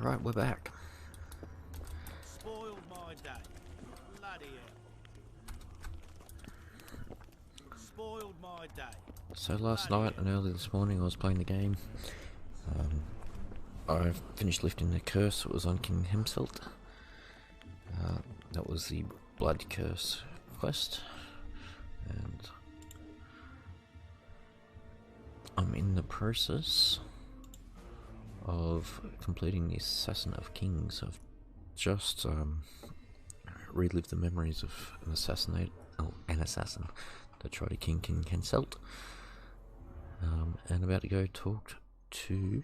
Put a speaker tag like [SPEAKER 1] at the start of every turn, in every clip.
[SPEAKER 1] Alright, we're back.
[SPEAKER 2] Spoiled my day. Bloody hell. Spoiled my day.
[SPEAKER 1] So last night and early this morning I was playing the game. I finished lifting the curse that was on King Helselt. That was the Blood Curse quest. And I'm in the process of completing the Assassin of Kings. I've just relived the memories of an assassin that tried to King Helselt. And about to go talk to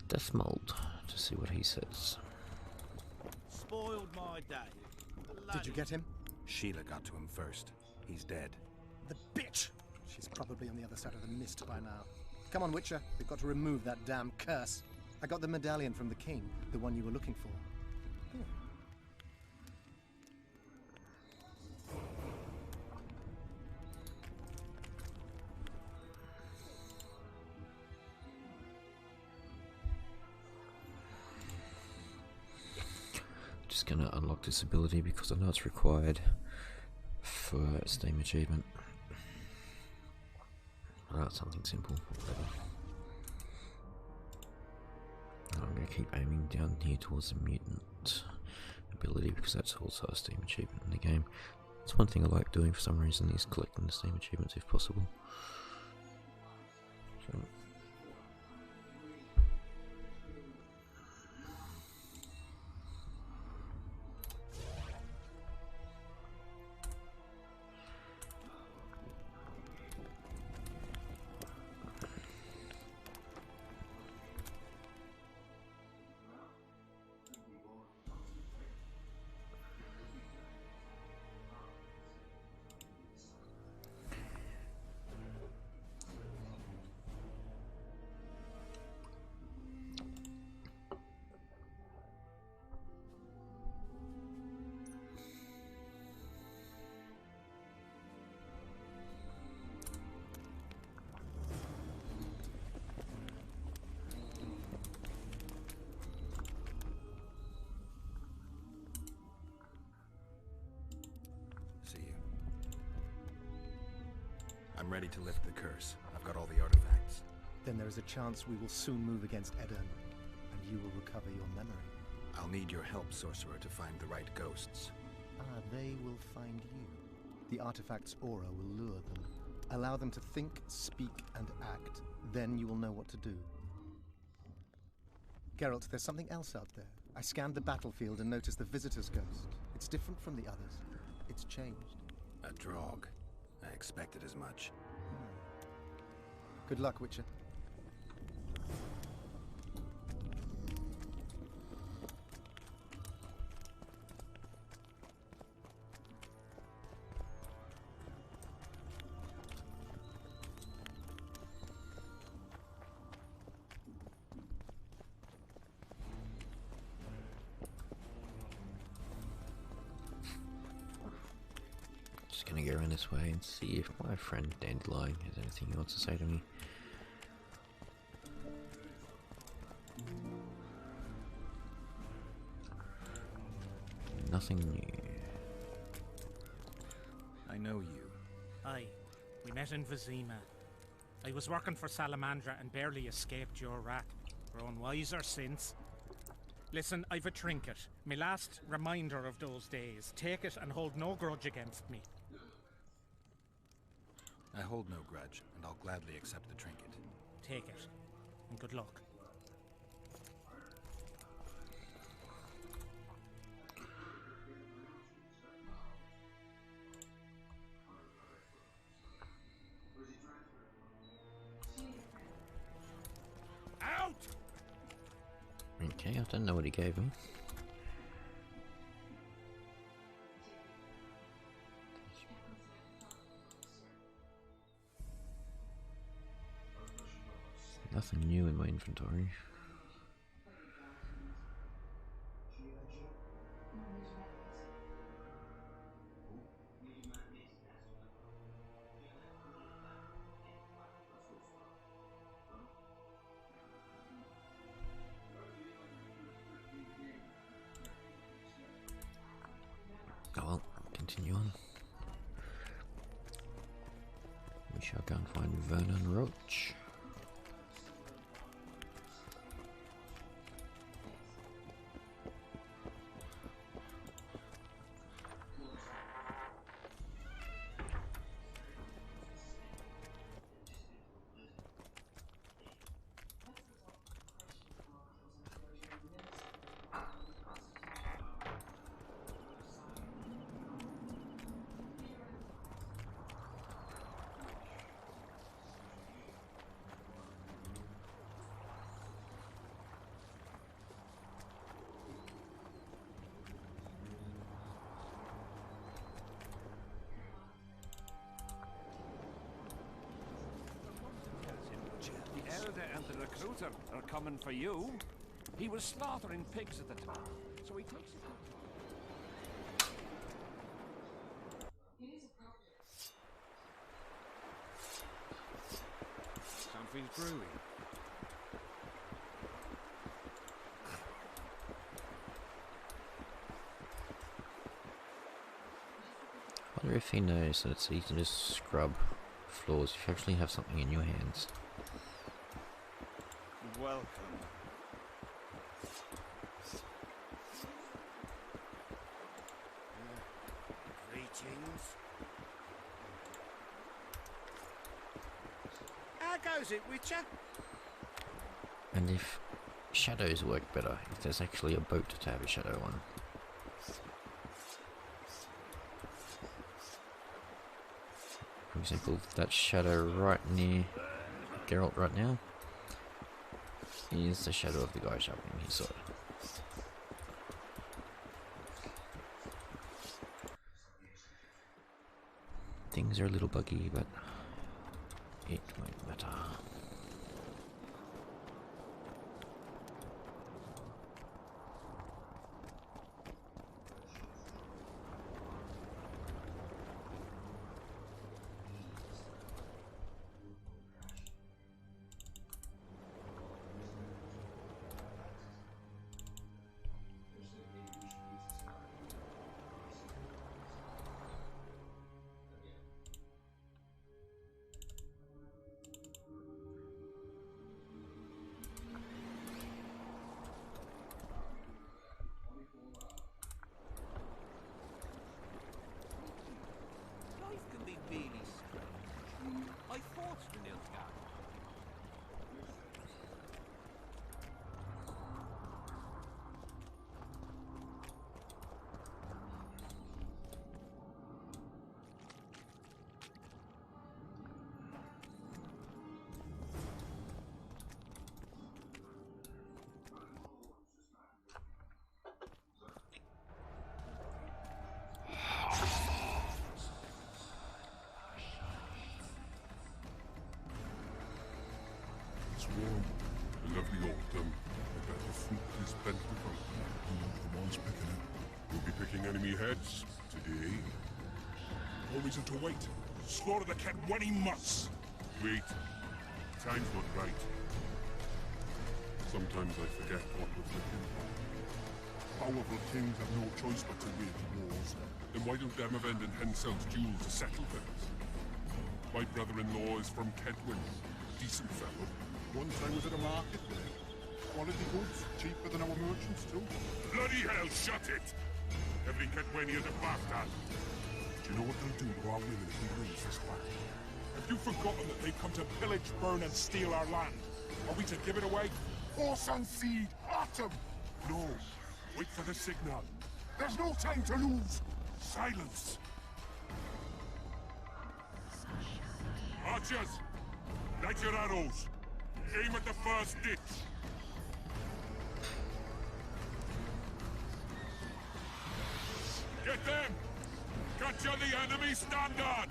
[SPEAKER 1] Deathmold to see what he says.
[SPEAKER 2] Spoiled my day.
[SPEAKER 3] Did you get him?
[SPEAKER 4] Sheila got to him first. He's dead.
[SPEAKER 3] The bitch! She's probably on the other side of the mist by now. Come on, Witcher. We've got to remove that damn curse. I got the medallion from the king, the one you were looking for.
[SPEAKER 1] Just gonna unlock this ability because I know it's required for Steam achievement. Oh, it's something simple, whatever. And I'm gonna keep aiming down here towards the mutant ability because that's also a Steam achievement in the game. It's one thing I like doing for some reason is collecting the Steam achievements if possible. So,
[SPEAKER 4] See you. I'm ready to lift the curse. I've got all the artifacts.
[SPEAKER 3] Then there is a chance we will soon move against Eden, and you will recover your memory.
[SPEAKER 4] I'll need your help, sorcerer, to find the right ghosts.
[SPEAKER 3] Ah, they will find you. The artifact's aura will lure them. Allow them to think, speak, and act. Then you will know what to do. Geralt, there's something else out there. I scanned the battlefield and noticed the visitor's ghost. It's different from the others. It's changed.
[SPEAKER 4] A drog. I expected as much.
[SPEAKER 3] Good luck, Witcher.
[SPEAKER 1] just gonna go around this way and see if my friend Dandelion has anything he wants to say to me. Nothing new.
[SPEAKER 4] I know you.
[SPEAKER 5] Aye, we met in Vizima. I was working for Salamandra and barely escaped your rat. Grown wiser since. Listen, I've a trinket. My last reminder of those days. Take it and hold no grudge against me.
[SPEAKER 4] I hold no grudge, and I'll gladly accept the trinket.
[SPEAKER 5] Take it, and good luck. Out!
[SPEAKER 1] Okay, I don't know what he gave me. Nothing new in my inventory. continue on. We shall go and find Vernon Roach.
[SPEAKER 6] The elder and the recruiter are coming for you. He was slaughtering pigs at the time, so he takes it.
[SPEAKER 4] Something's brewing.
[SPEAKER 1] I wonder if he knows that it's easy to just scrub floors if you actually have something in your hands.
[SPEAKER 2] Welcome. Greetings. How goes it, Witcher?
[SPEAKER 1] And if shadows work better, if there's actually a boat to have a shadow on. For example, that shadow right near Geralt right now is the shadow of the guy sharpening his sword. Things are a little buggy, but it won't matter.
[SPEAKER 6] Life can be really strange. I fought the Nilfgaard.
[SPEAKER 7] It's warm, a lovely autumn. I bet the fruit is plentiful. The one's picking it. We'll be picking enemy heads today. No reason to wait. Slaughter the cat when he must. Wait. Time's not right. Sometimes I forget what was written. Powerful kings have no choice but to wage wars. Then why don't them avenge Henselt's duel to settle things? My brother-in-law is from Kedwin. Decent fellow. Once I was at a market there. Quality goods, cheaper than our merchants too. Bloody hell, shut it! Every Kedwenian's a bastard. Do you know what they'll do to our women if we lose this battle? Have you forgotten that they've come to pillage, burn, and steal our land? Are we to give it away? Horse and seed, autumn! No. Wait for the signal. There's no time to lose. Silence. Archers, light your arrows. Aim at the first ditch. Get them! Capture the enemy standard!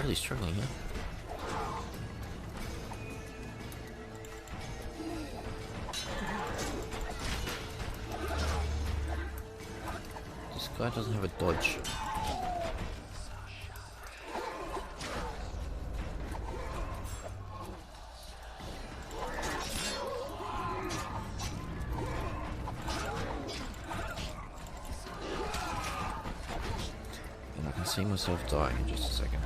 [SPEAKER 1] really struggling here. This guy doesn't have a dodge. And I can see myself dying in just a second.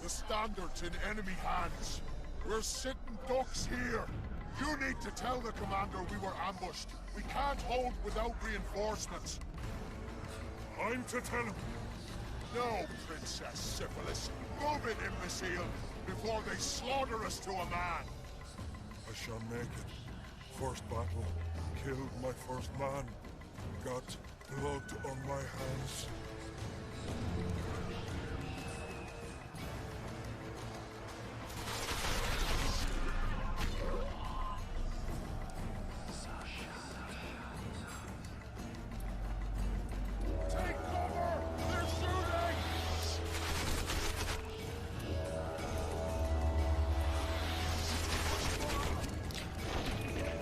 [SPEAKER 7] The standard's in enemy hands. We're sitting ducks here. You need to tell the commander we were ambushed. We can't hold without reinforcements. I'm to tell him. No, Princess Syphilis. Move it, imbecile, before they slaughter us to a man. I shall make it. First battle. Killed my first man. Got blood on my hands.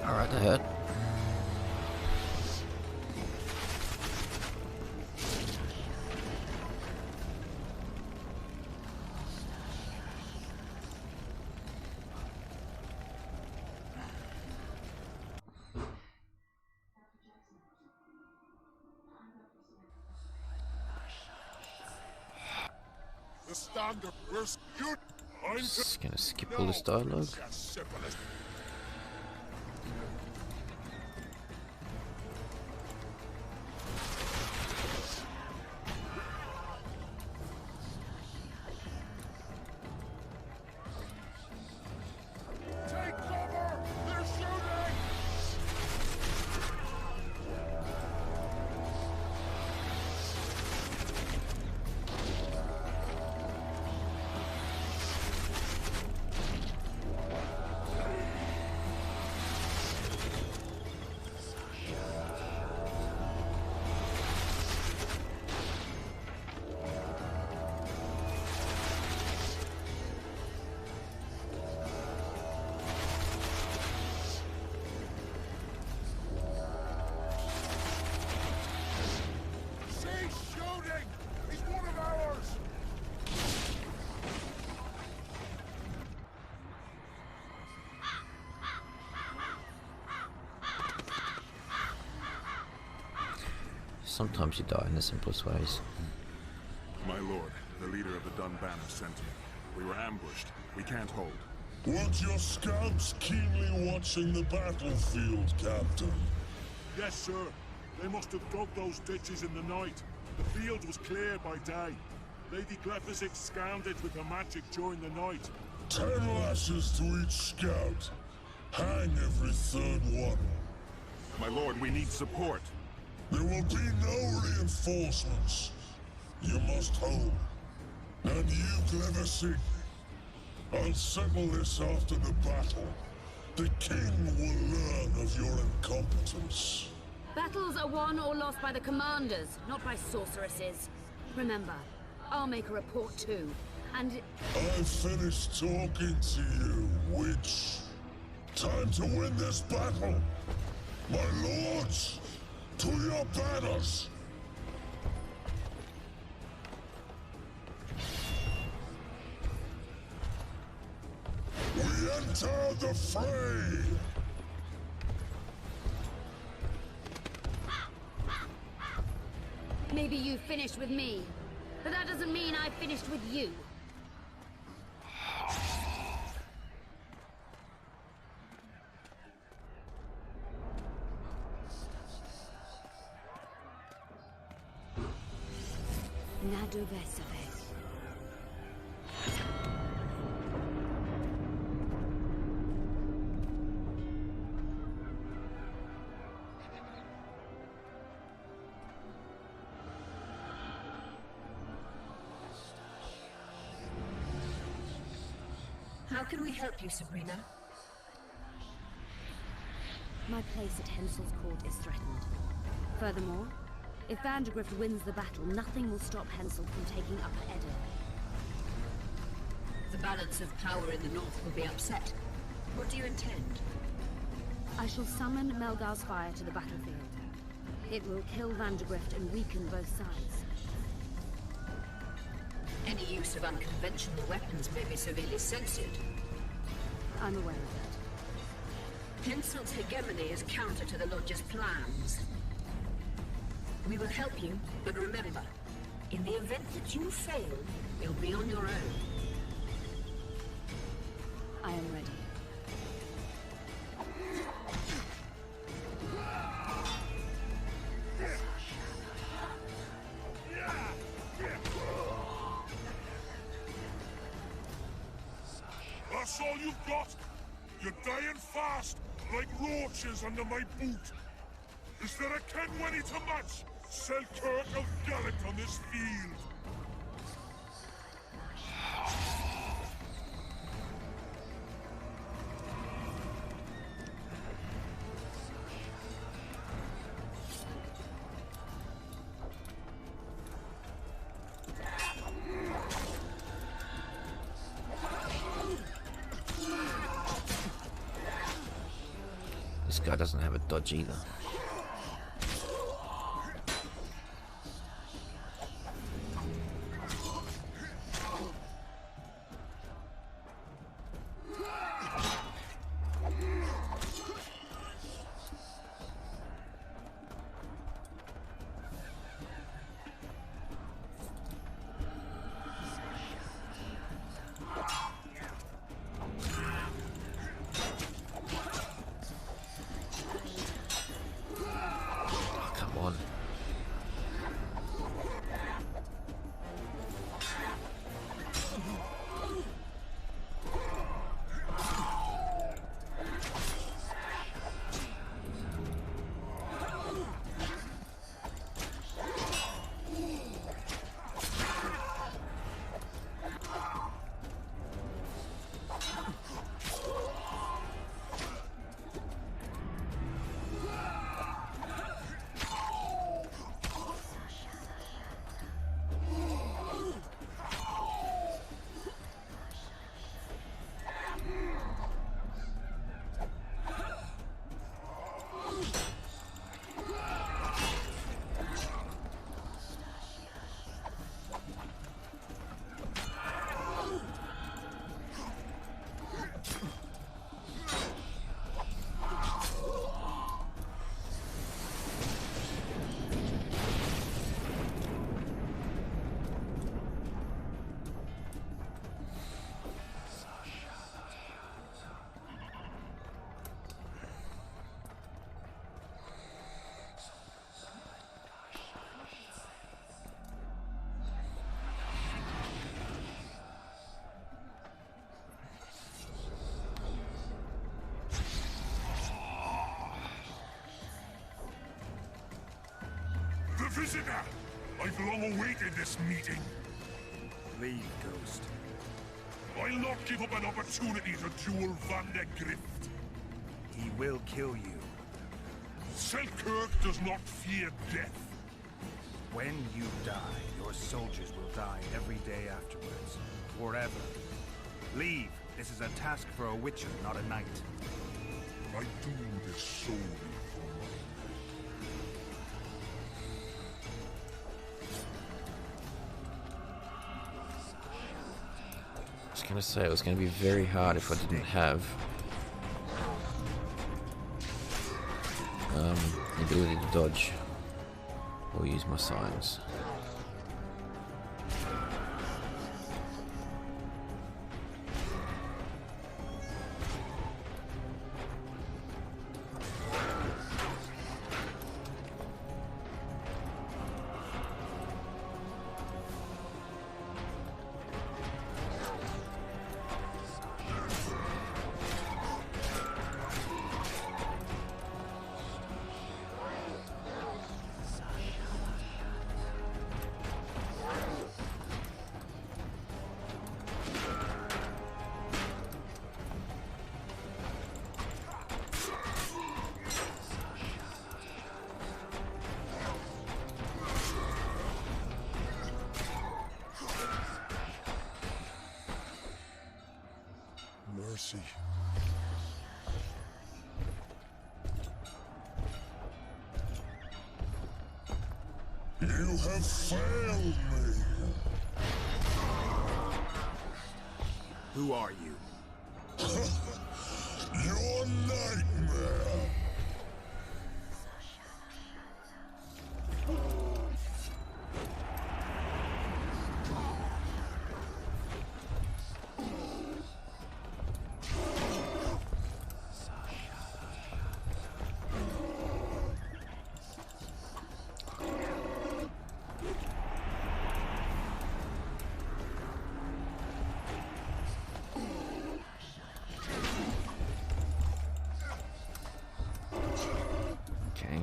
[SPEAKER 1] Alright, ahead.
[SPEAKER 7] The standard, where's you? I'm
[SPEAKER 1] Just gonna skip all this dialogue.
[SPEAKER 7] Princess Syphilis. Take cover! They're shooting! Cease shooting! He's one of ours!
[SPEAKER 1] Sometimes you die in the simplest ways.
[SPEAKER 7] My lord, the leader of the Dun Banner sent me. We were ambushed. We can't hold.
[SPEAKER 8] Weren't your scouts keenly watching the battlefield, Captain?
[SPEAKER 7] Yes, sir. They must have dug those ditches in the night. The field was clear by day. Lady Glephisic scanned it with her magic during the night.
[SPEAKER 8] 10 lashes to each scout. Hang every third one.
[SPEAKER 7] My lord, we need support.
[SPEAKER 8] There will be no reinforcements. You must hold. And you, Glephisic, I'll settle this after the battle. The king will learn of your incompetence.
[SPEAKER 9] Battles are won or lost by the commanders, not by sorceresses. Remember, I'll make a report too, and...
[SPEAKER 8] I've finished talking to you, witch. Time to win this battle. My lords, to your banners! We enter the fray!
[SPEAKER 9] Maybe you finished with me, but that doesn't mean I finished with you. Nadovesave.
[SPEAKER 10] How can we help you, Sabrina?
[SPEAKER 9] My place at Helselt's court is threatened. Furthermore, if Vandergrift wins the battle, nothing will stop Helselt from taking Upper Edda.
[SPEAKER 10] The balance of power in the north will be upset. What do you intend?
[SPEAKER 9] I shall summon Melgar's fire to the battlefield. It will kill Vandergrift and weaken both sides.
[SPEAKER 10] Any use of unconventional weapons may be severely censored.
[SPEAKER 9] I'm aware of that.
[SPEAKER 10] Henselt's hegemony is counter to the Lodge's plans. We will help you, but remember, in the event that you fail, you'll be on your own.
[SPEAKER 9] I am ready.
[SPEAKER 7] That's all you've got? You're dying fast, like roaches under my boot. Is there a Kenwenny to match Selkirk of Geralt on this field?
[SPEAKER 1] This guy doesn't have a dodge either.
[SPEAKER 7] Visitor! I've long awaited this meeting.
[SPEAKER 4] Leave, Ghost.
[SPEAKER 7] I'll not give up an opportunity to duel Vandergrift.
[SPEAKER 4] He will kill you.
[SPEAKER 7] Selkirk does not fear death.
[SPEAKER 4] When you die, your soldiers will die every day afterwards. Forever. Leave. This is a task for a witcher, not a knight.
[SPEAKER 7] I do this solely for money.
[SPEAKER 1] I was gonna say it was gonna be very hard if I didn't have the ability to dodge. Or use my signs.
[SPEAKER 8] Mercy. You have failed me.
[SPEAKER 4] Who are you?
[SPEAKER 8] Your nightmare.
[SPEAKER 1] Okay.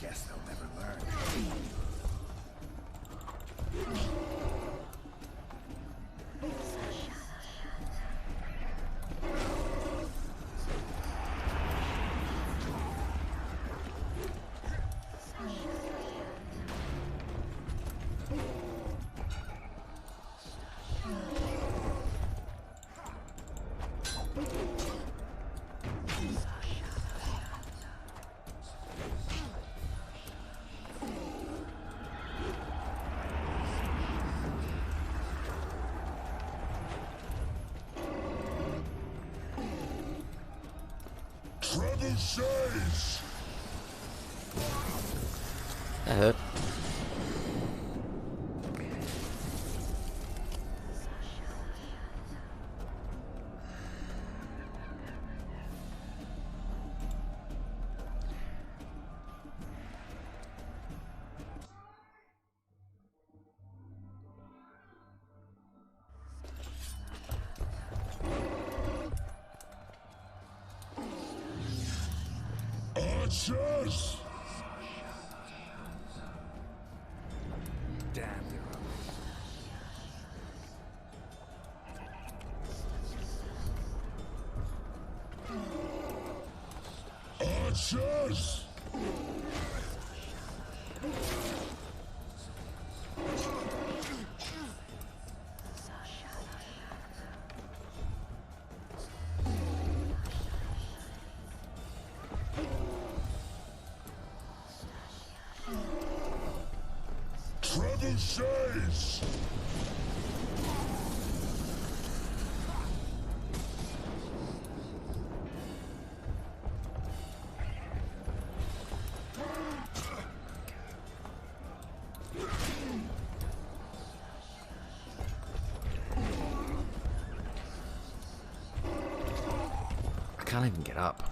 [SPEAKER 4] Guess they'll never learn.
[SPEAKER 8] Trebuchets!
[SPEAKER 1] That hurt.
[SPEAKER 8] Archers!
[SPEAKER 4] Damn, they're ugly.
[SPEAKER 8] Archers! Trebuchets!
[SPEAKER 1] I can't even get up.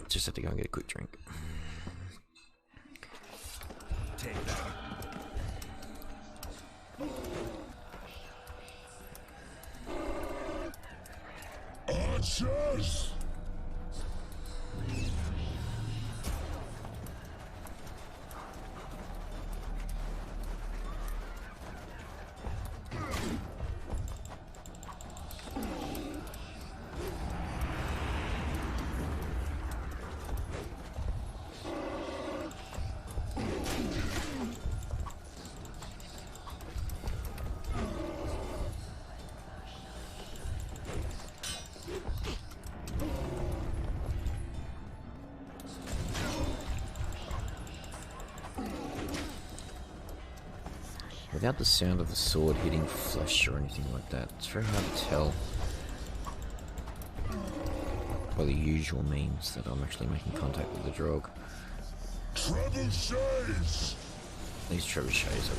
[SPEAKER 1] Just had to go and get a quick drink.
[SPEAKER 4] Take that.
[SPEAKER 8] Archers!
[SPEAKER 1] Without the sound of the sword hitting flesh or anything like that, it's very hard to tell by the usual means that I'm actually making contact with the Drogue.
[SPEAKER 8] Trebuchets!
[SPEAKER 1] These trebuchets are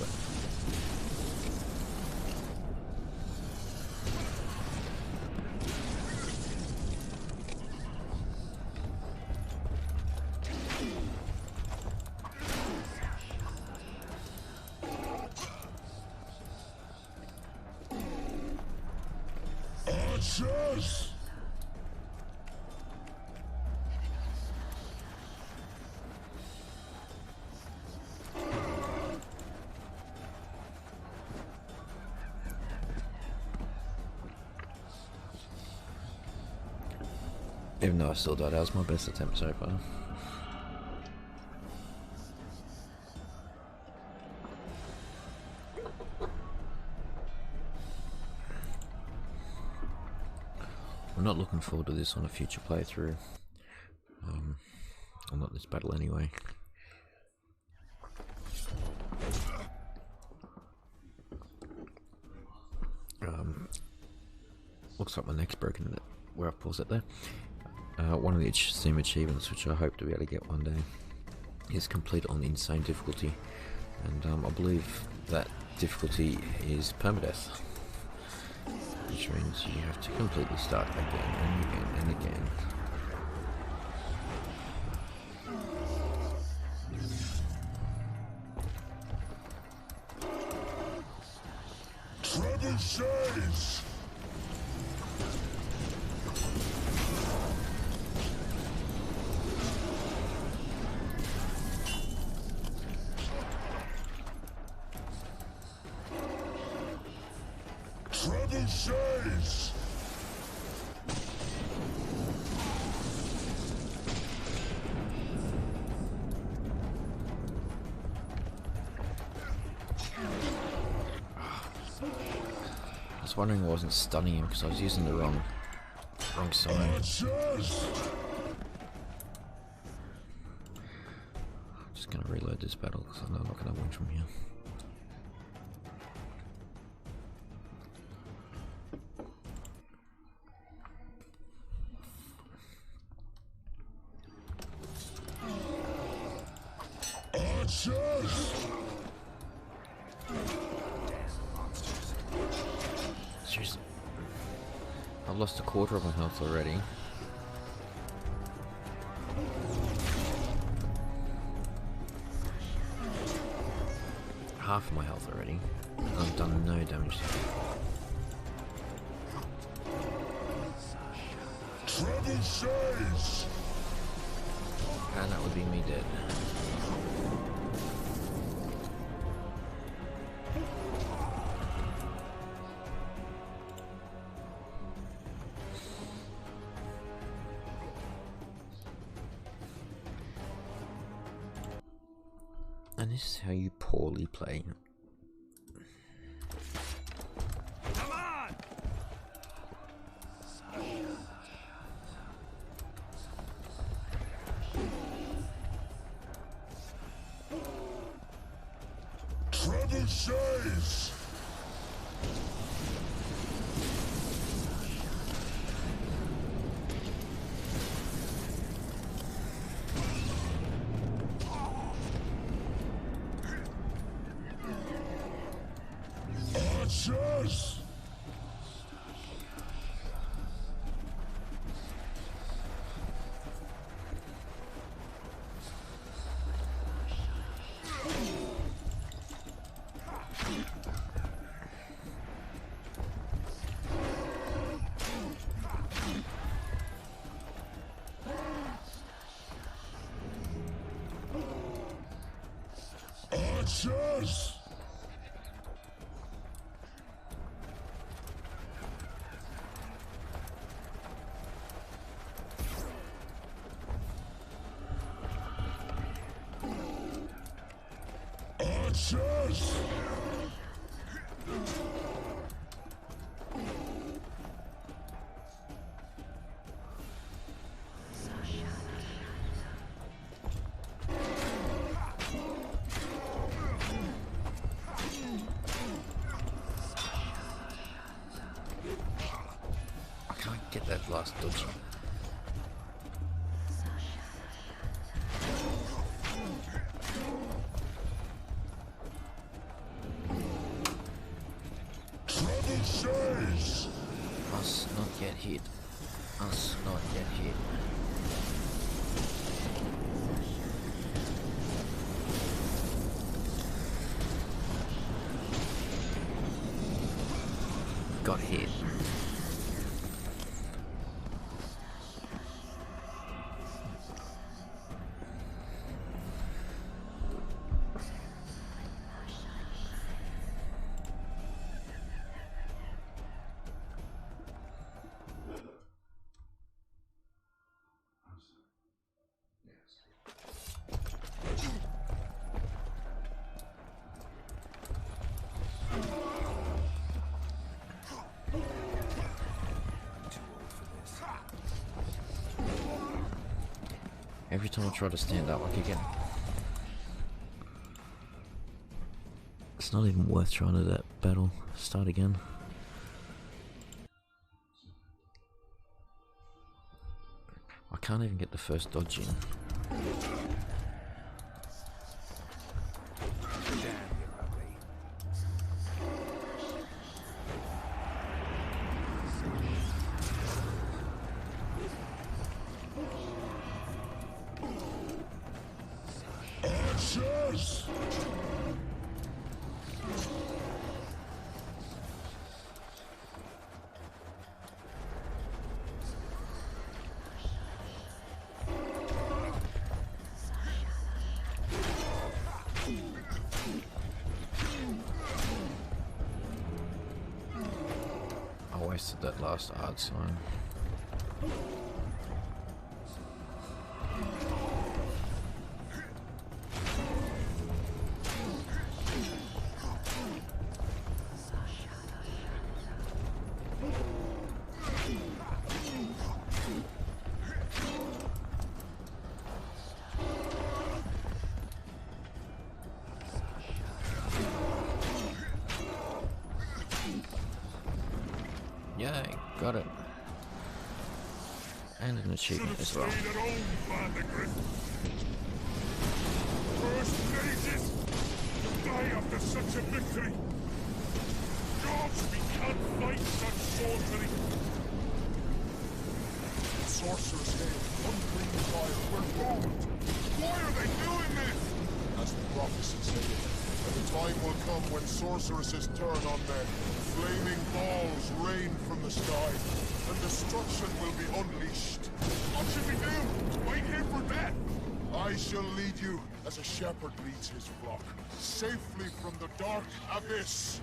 [SPEAKER 8] Archers!
[SPEAKER 1] Even though I still died, that was my best attempt so far. I'm not looking forward to this on a future playthrough. I'm not this battle anyway. Looks like my neck's broken where I paused it there. One of the Steam achievements, which I hope to be able to get one day, is complete on insane difficulty, and I believe that difficulty is permadeath, which means you have to completely start again and again and again.
[SPEAKER 8] Trebuchets! Trebuchets!
[SPEAKER 1] I was wondering why I wasn't stunning him because I was using the wrong side.
[SPEAKER 8] Archers!
[SPEAKER 1] I'm just gonna reload this battle because I know I'm not gonna win from here.
[SPEAKER 8] Archers!
[SPEAKER 1] Seriously, I've lost a quarter of my health already. Half of my health already. And I've done no damage to it.
[SPEAKER 8] Trebuchets!
[SPEAKER 1] And that would be me dead. And this is how you poorly play.
[SPEAKER 4] Come on!
[SPEAKER 8] Trebuchets! Archers! Archers! Archers!
[SPEAKER 1] I can't get that last dodge.
[SPEAKER 8] Trouble chase!
[SPEAKER 1] Us not yet hit. Us not yet hit. Got hit. Every time I try to stand up, I keep getting... It's not even worth trying to that battle. Start again. I can't even get the first dodge in.
[SPEAKER 8] Archers!
[SPEAKER 1] I wasted that last art sign. Yay, got it. And an achievement as well.
[SPEAKER 8] First mages! Die after such a victory! Gods, we can't fight such sorcery! Sorcerers here, unclean fire, we're doomed! Why are they doing this? As the prophecy said, the time will come when sorceresses turn on men. Flaming balls rain from the sky, and destruction will be unleashed. What should we do? Wait here for death? I shall lead you as a shepherd leads his flock, safely from the dark abyss.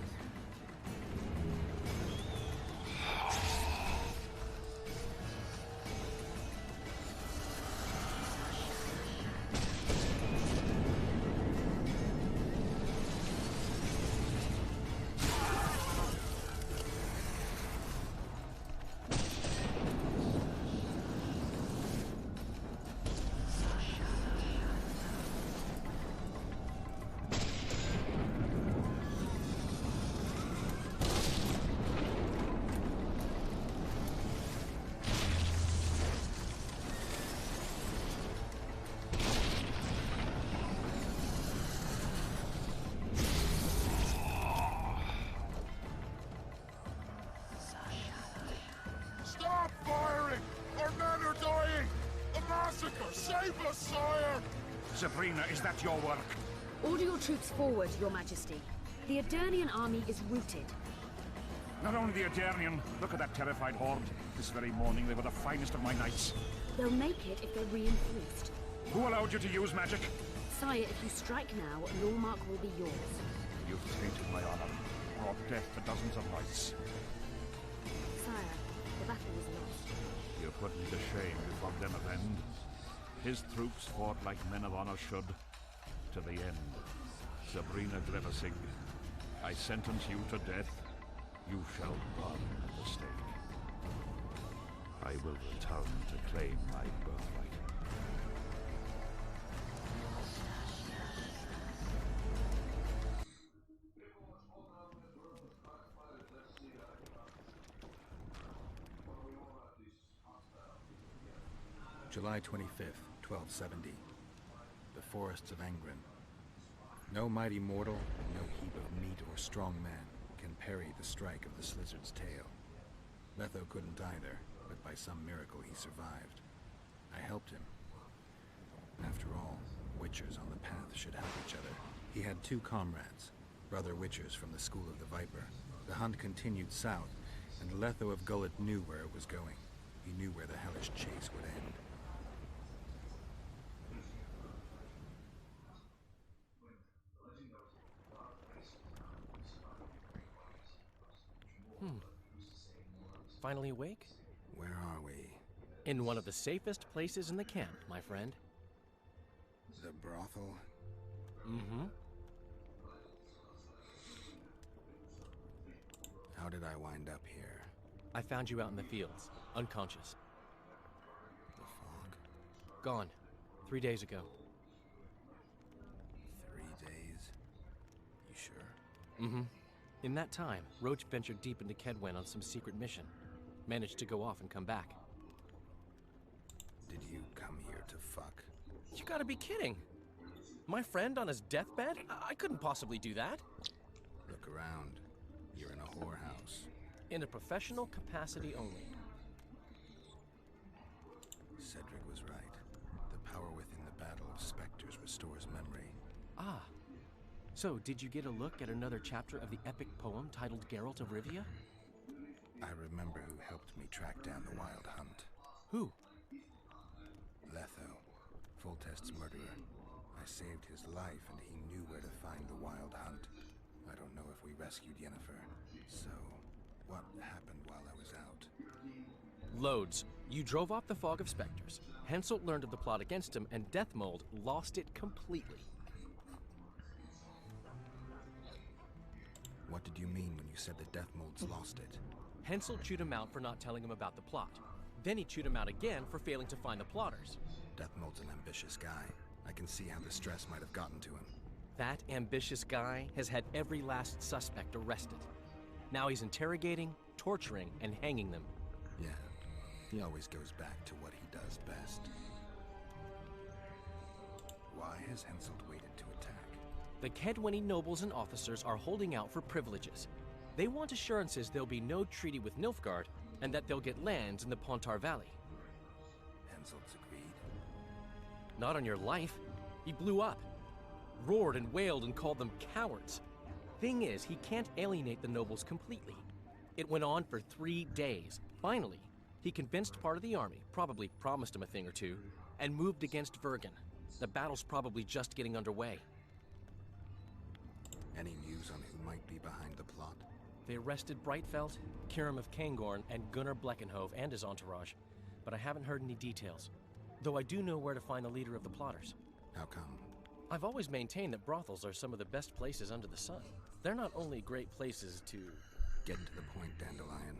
[SPEAKER 8] Stop firing! Our men are dying! A massacre! Save us, sire!
[SPEAKER 6] Sabrina, is that your work?
[SPEAKER 9] Order your troops forward, Your Majesty. The Adernian army is routed.
[SPEAKER 6] Not only the Adernian, look at that terrified horde. This very morning they were the finest of my knights.
[SPEAKER 9] They'll make it if they're reinforced.
[SPEAKER 6] Who allowed you to use magic?
[SPEAKER 9] Sire, if you strike now, Lormark will be yours.
[SPEAKER 6] You've tainted my honor, brought death to dozens of knights.
[SPEAKER 9] Sire, the battle was lost.
[SPEAKER 6] You put me to shame before Demavend. His troops fought like men of honor should, to the end. Sabrina Grevesig, I sentence you to death. You shall burn at the stake. I will return to claim my birthright.
[SPEAKER 4] July 25th, 1270. The forests of Angren. No mighty mortal, no heap of meat or strong man can parry the strike of the Slizzard's tail. Letho couldn't either, but by some miracle he survived. I helped him. After all, Witchers on the path should help each other. He had two comrades, brother Witchers from the School of the Viper. The hunt continued south, and Letho of Gullet knew where it was going. He knew where the hellish chase would end.
[SPEAKER 11] Finally awake?
[SPEAKER 4] Where are we?
[SPEAKER 11] In one of the safest places in the camp, my friend.
[SPEAKER 4] The brothel?
[SPEAKER 11] Mm-hmm.
[SPEAKER 4] How did I wind up here?
[SPEAKER 11] I found you out in the fields, unconscious.
[SPEAKER 4] The fog?
[SPEAKER 11] Gone. 3 days ago.
[SPEAKER 4] 3 days? You sure?
[SPEAKER 11] Mm-hmm. In that time, Roach ventured deep into Kedwen on some secret mission. Managed to go off and come back.
[SPEAKER 4] Did you come here to fuck?
[SPEAKER 11] You gotta be kidding! My friend on his deathbed? I couldn't possibly do that.
[SPEAKER 4] Look around. You're in a whorehouse.
[SPEAKER 11] In a professional capacity only.
[SPEAKER 4] Cedric was right. The power within the Battle of Spectres restores memory.
[SPEAKER 11] Ah. So, did you get a look at another chapter of the epic poem titled Geralt of Rivia?
[SPEAKER 4] I remember who helped me track down the Wild Hunt.
[SPEAKER 11] Who?
[SPEAKER 4] Letho, Foltest's murderer. I saved his life and he knew where to find the Wild Hunt. I don't know if we rescued Yennefer. So, what happened while I was out?
[SPEAKER 11] Loads. You drove off the Fog of Spectres. Helselt learned of the plot against him, and Deathmold lost it completely.
[SPEAKER 4] What did you mean when you said that Deathmold's lost it?
[SPEAKER 11] Helselt chewed him out for not telling him about the plot. Then he chewed him out again for failing to find the plotters.
[SPEAKER 4] Deathmold's an ambitious guy. I can see how the stress might have gotten to him.
[SPEAKER 11] That ambitious guy has had every last suspect arrested. Now he's interrogating, torturing, and hanging them.
[SPEAKER 4] Yeah, he always goes back to what he does best. Why has Helselt waited to attack?
[SPEAKER 11] The Kedweni nobles and officers are holding out for privileges. They want assurances there'll be no treaty with Nilfgaard, and that they'll get lands in the Pontar Valley.
[SPEAKER 4] Helselt's agreed.
[SPEAKER 11] Not on your life. He blew up. Roared and wailed and called them cowards. Thing is, he can't alienate the nobles completely. It went on for 3 days. Finally, he convinced part of the army, probably promised him a thing or two, and moved against Vergen. The battle's probably just getting underway.
[SPEAKER 4] Any news on who might be behind the plot?
[SPEAKER 11] They arrested Brightfeld, Kirim of Kangorn, and Gunnar Bleckenhove and his entourage, but I haven't heard any details. Though I do know where to find the leader of the plotters.
[SPEAKER 4] How come?
[SPEAKER 11] I've always maintained that brothels are some of the best places under the sun. They're not only great places to...
[SPEAKER 4] Get to the point, Dandelion.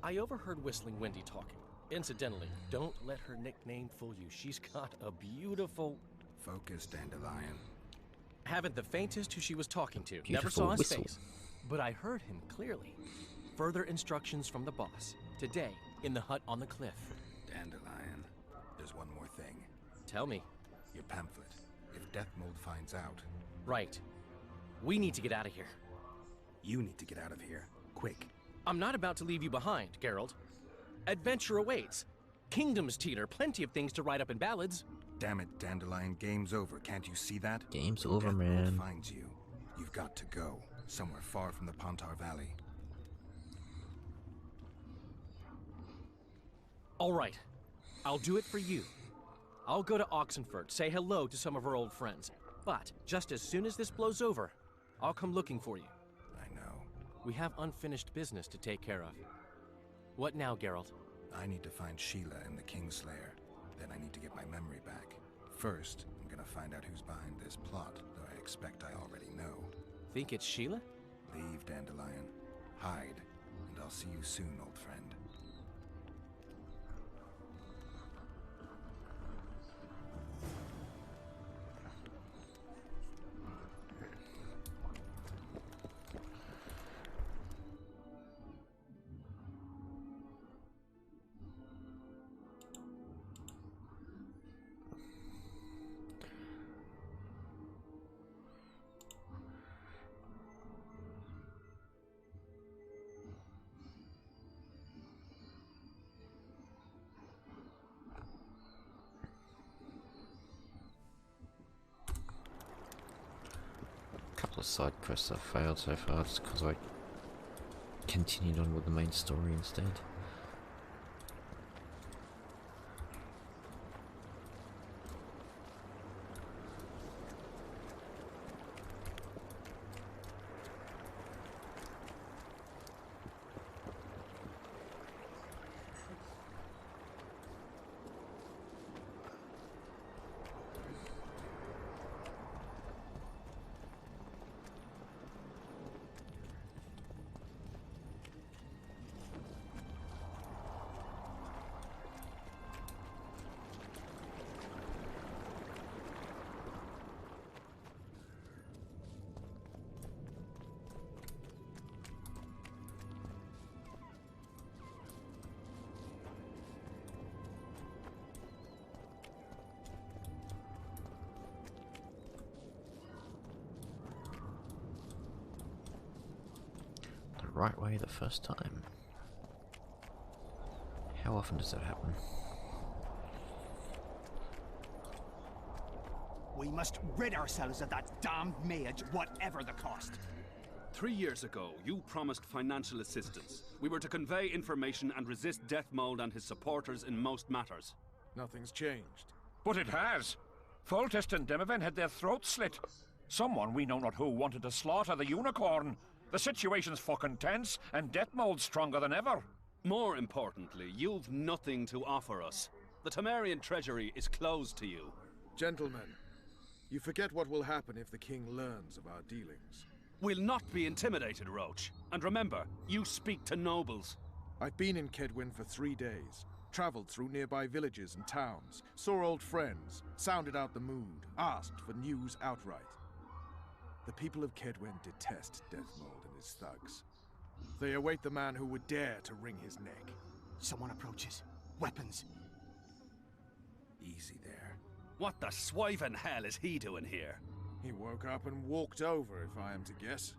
[SPEAKER 11] I overheard Whistling Wendy talking. Incidentally, don't let her nickname fool you. She's got a beautiful...
[SPEAKER 4] Focus, Dandelion.
[SPEAKER 11] Haven't the faintest who she was talking to.
[SPEAKER 1] Beautiful
[SPEAKER 11] Never saw his
[SPEAKER 1] whistle.
[SPEAKER 11] face. But I heard him clearly. Further instructions from the boss. Today, in the hut on the cliff.
[SPEAKER 4] Dandelion, there's one more thing.
[SPEAKER 11] Tell me.
[SPEAKER 4] Your pamphlet. If Deathmold finds out...
[SPEAKER 11] Right. We need to get out of here.
[SPEAKER 4] You need to get out of here. Quick.
[SPEAKER 11] I'm not about to leave you behind, Geralt. Adventure awaits. Kingdoms teeter, plenty of things to write up in ballads.
[SPEAKER 4] Damn it, Dandelion, game's over. Can't you see that?
[SPEAKER 1] Game's
[SPEAKER 4] When
[SPEAKER 1] over,
[SPEAKER 4] Deathmold
[SPEAKER 1] man.
[SPEAKER 4] finds you, you've got to go. Somewhere far from the Pontar Valley.
[SPEAKER 11] All right. I'll do it for you. I'll go to Oxenford, say hello to some of our old friends. But just as soon as this blows over, I'll come looking for you.
[SPEAKER 4] I know.
[SPEAKER 11] We have unfinished business to take care of. What now, Geralt?
[SPEAKER 4] I need to find Sheila and the Kingslayer. Then I need to get my memory back. First, I'm gonna find out who's behind this plot, though I expect I already know.
[SPEAKER 11] Think it's Sheila?
[SPEAKER 4] Leave, Dandelion. Hide, and I'll see you soon, old friend.
[SPEAKER 1] Couple of side quests I've failed so far just because I continued on with the main story instead. Right way the first time. How often does that happen?
[SPEAKER 2] We must rid ourselves of that damned mage, whatever the cost.
[SPEAKER 12] 3 years ago, you promised financial assistance. We were to convey information and resist Deathmold and his supporters in most matters.
[SPEAKER 4] Nothing's changed.
[SPEAKER 6] But it has. Foltest and Demoven had their throats slit. Someone, we know not who, wanted to slaughter the unicorn. The situation's fucking tense, and Deathmold's stronger than ever.
[SPEAKER 12] More importantly, you've nothing to offer us. The Temerian treasury is closed to you.
[SPEAKER 4] Gentlemen, you forget what will happen if the king learns of our dealings.
[SPEAKER 12] We'll not be intimidated, Roach. And remember, you speak to nobles.
[SPEAKER 4] I've been in Kedwin for 3 days. Traveled through nearby villages and towns. Saw old friends. Sounded out the mood. Asked for news outright. The people of Kedwen detest Deathmold and his thugs. They await the man who would dare to wring his neck.
[SPEAKER 2] Someone approaches. Weapons.
[SPEAKER 4] Easy there.
[SPEAKER 12] What the swiven hell is he doing here?
[SPEAKER 4] He woke up and walked over, if I am to guess.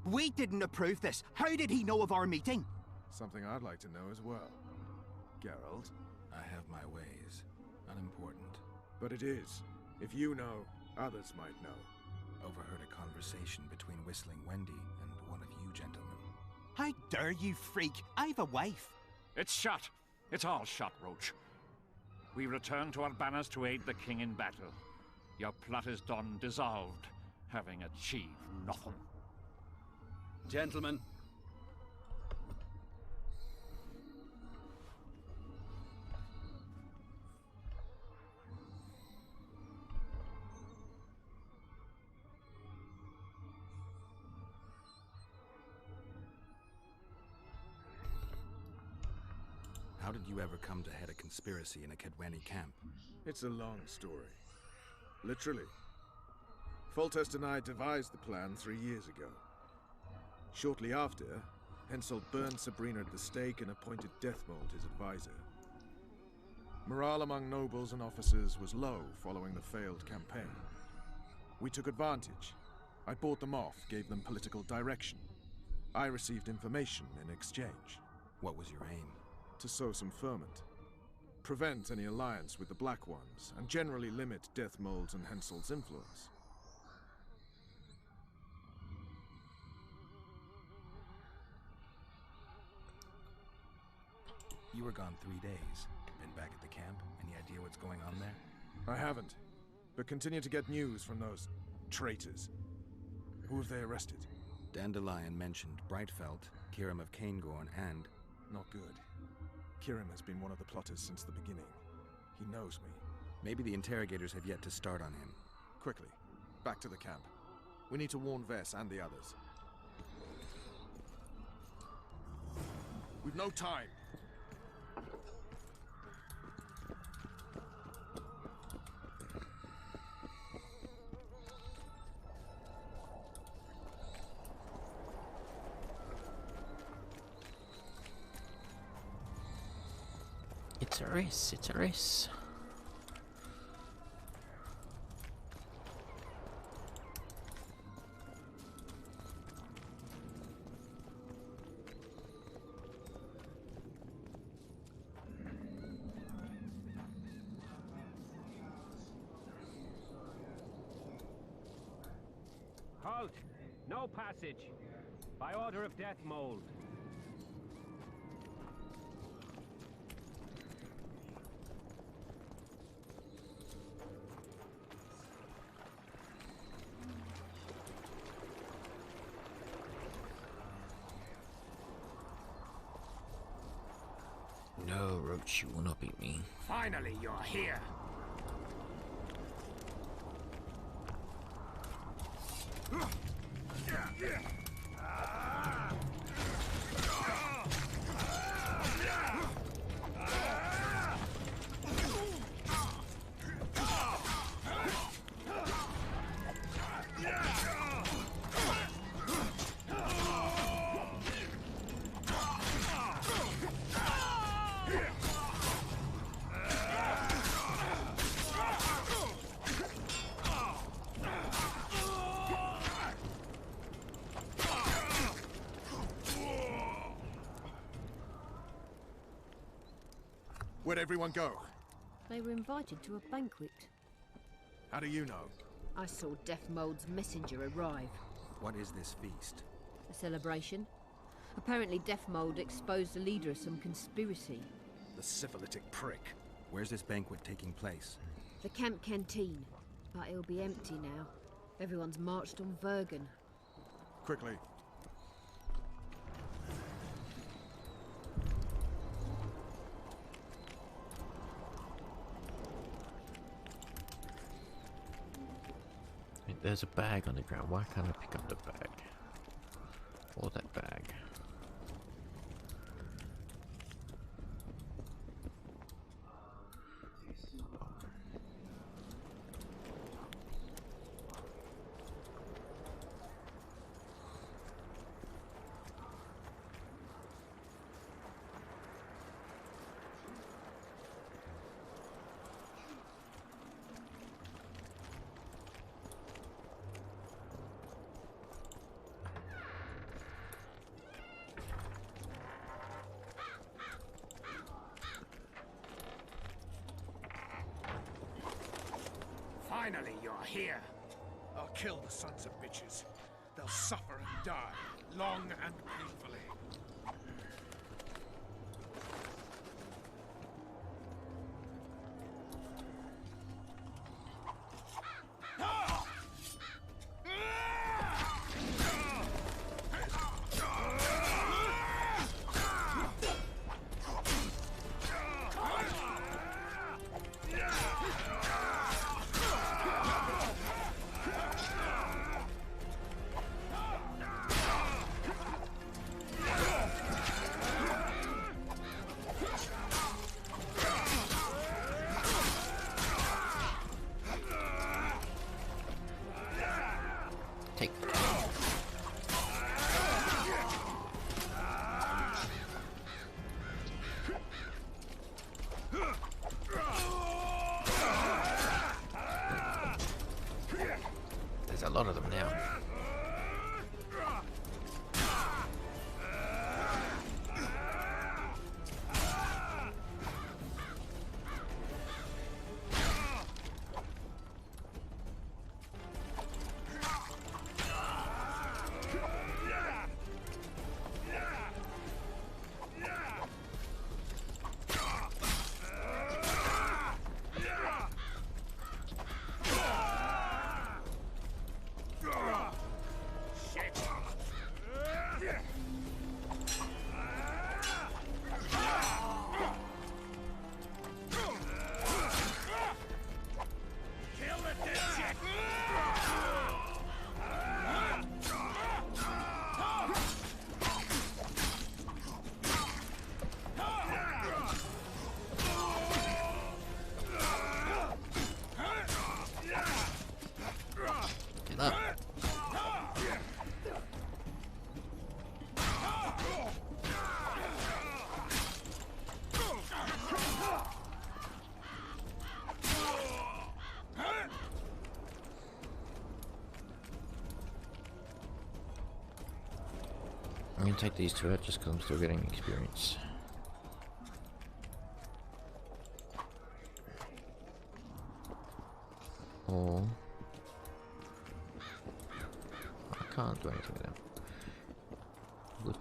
[SPEAKER 2] We didn't approve this. How did he know of our meeting?
[SPEAKER 4] Something I'd like to know as well. Geralt? I have my ways. Unimportant. But it is. If you know, others might know. Overheard a conversation between Whistling Wendy and one of you gentlemen.
[SPEAKER 2] How dare you, freak? I've a wife.
[SPEAKER 6] It's shut. It's all shut, Roach. We return to our banners to aid the king in battle. Your plot is done, dissolved, having achieved nothing.
[SPEAKER 12] Gentlemen.
[SPEAKER 4] How did you ever come to head a conspiracy in a Kedweni camp? It's a long story. Literally. Foltest and I devised the plan 3 years ago. Shortly after, Helselt burned Sabrina at the stake and appointed Deathmold his advisor. Morale among nobles and officers was low following the failed campaign. We took advantage. I bought them off, gave them political direction. I received information in exchange. What was your aim? To sow some ferment. Prevent any alliance with the Black Ones, and generally limit Deathmold's and Helselt's influence. You were gone 3 days. Been back at the camp? Any idea what's going on there?
[SPEAKER 13] I haven't. But continue to get news from those traitors. Who have they arrested?
[SPEAKER 4] Dandelion mentioned Brightfelt, Kirim of Caingorn, and...
[SPEAKER 13] Not good. Kirim has been one of the plotters since the beginning. He knows me.
[SPEAKER 4] Maybe the interrogators have yet to start on him.
[SPEAKER 13] Quickly, back to the camp. We need to warn Vess and the others. We've no time.
[SPEAKER 1] It's a race, it's a race.
[SPEAKER 14] Halt! No passage! By order of Death Mold.
[SPEAKER 1] No, Roach, you will not beat me.
[SPEAKER 2] Finally, you're here.
[SPEAKER 13] Where'd everyone go?
[SPEAKER 15] They were invited to a banquet.
[SPEAKER 13] How do you know?
[SPEAKER 15] I saw Death Mold's messenger arrive.
[SPEAKER 4] What is this feast?
[SPEAKER 15] A celebration. Apparently Death Mold exposed the leader of some conspiracy.
[SPEAKER 13] The syphilitic prick.
[SPEAKER 4] Where's this banquet taking place?
[SPEAKER 15] The camp canteen. But it'll be empty now. Everyone's marched on Vergen.
[SPEAKER 13] Quickly.
[SPEAKER 1] There's a bag on the ground. Why can't I pick up the bag? Or that bag?
[SPEAKER 2] Finally, you're here.
[SPEAKER 3] I'll kill the sons of bitches. They'll suffer and die, long and painfully.
[SPEAKER 1] going to take these two out just because I'm still getting experience. Or I can't do anything with them. Good.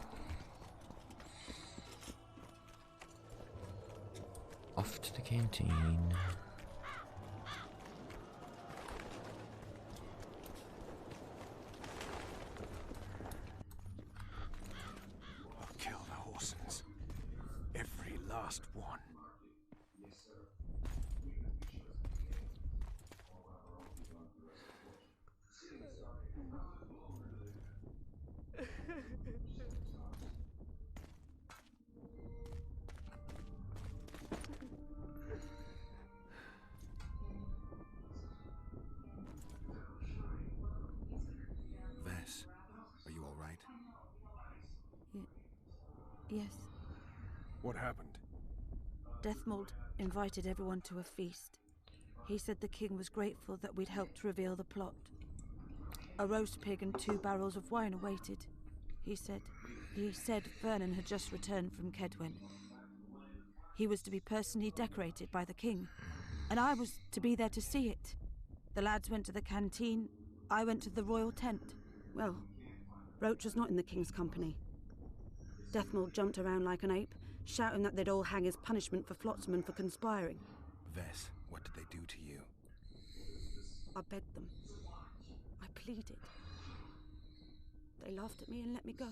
[SPEAKER 1] Off to the canteen.
[SPEAKER 13] I'll kill the horses. Every last one.
[SPEAKER 4] Vess, are you all right?
[SPEAKER 16] Yes.
[SPEAKER 13] What happened?
[SPEAKER 16] Deathmold invited everyone to a feast. He said the king was grateful that we'd helped reveal the plot. A roast pig and 2 barrels of wine awaited, he said. He said Vernon had just returned from Kedwen. He was to be personally decorated by the king, and I was to be there to see it. The lads went to the canteen, I went to the royal tent. Well, Roach was not in the king's company. Deathmold jumped around like an ape, shouting that they'd all hang as punishment for Flotsam for conspiring.
[SPEAKER 4] Vess, what did they do to you?
[SPEAKER 16] I begged them. I pleaded. They laughed at me and let me go.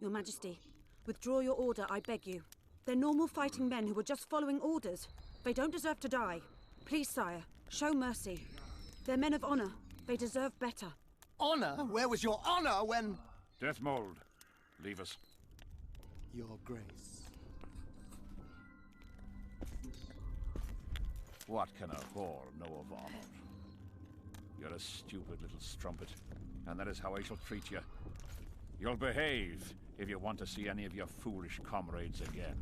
[SPEAKER 16] Your Majesty, withdraw your order, I beg you. They're normal fighting men who were just following orders. They don't deserve to die. Please, sire, show mercy. They're men of honor. They deserve better.
[SPEAKER 3] Honor? Where was your honor when...
[SPEAKER 6] Deathmold, leave us.
[SPEAKER 3] Your Grace.
[SPEAKER 6] What can a whore know of honor? You're a stupid little strumpet, and that is how I shall treat you. You'll behave if you want to see any of your foolish comrades again.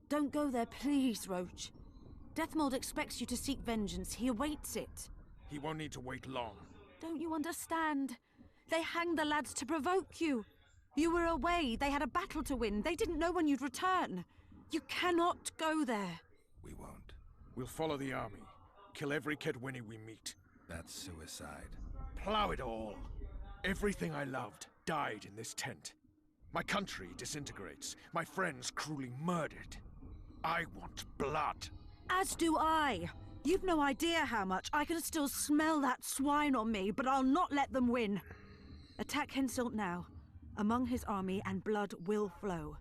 [SPEAKER 16] Don't go there, please, Roach. Deathmold expects you to seek vengeance. He awaits it.
[SPEAKER 13] He won't need to wait long.
[SPEAKER 16] Don't you understand? They hanged the lads to provoke you. You were away. They had a battle to win. They didn't know when you'd return. You cannot go there.
[SPEAKER 4] We won't.
[SPEAKER 13] We'll follow the army. Kill every Kedweni we meet.
[SPEAKER 4] That's suicide.
[SPEAKER 13] Plow it all. Everything I loved died in this tent. My country disintegrates. My friends cruelly murdered. I want blood.
[SPEAKER 16] As do I. You've no idea how much. I can still smell that swine on me, but I'll not let them win. Attack Helselt now. Among his army, and blood will flow.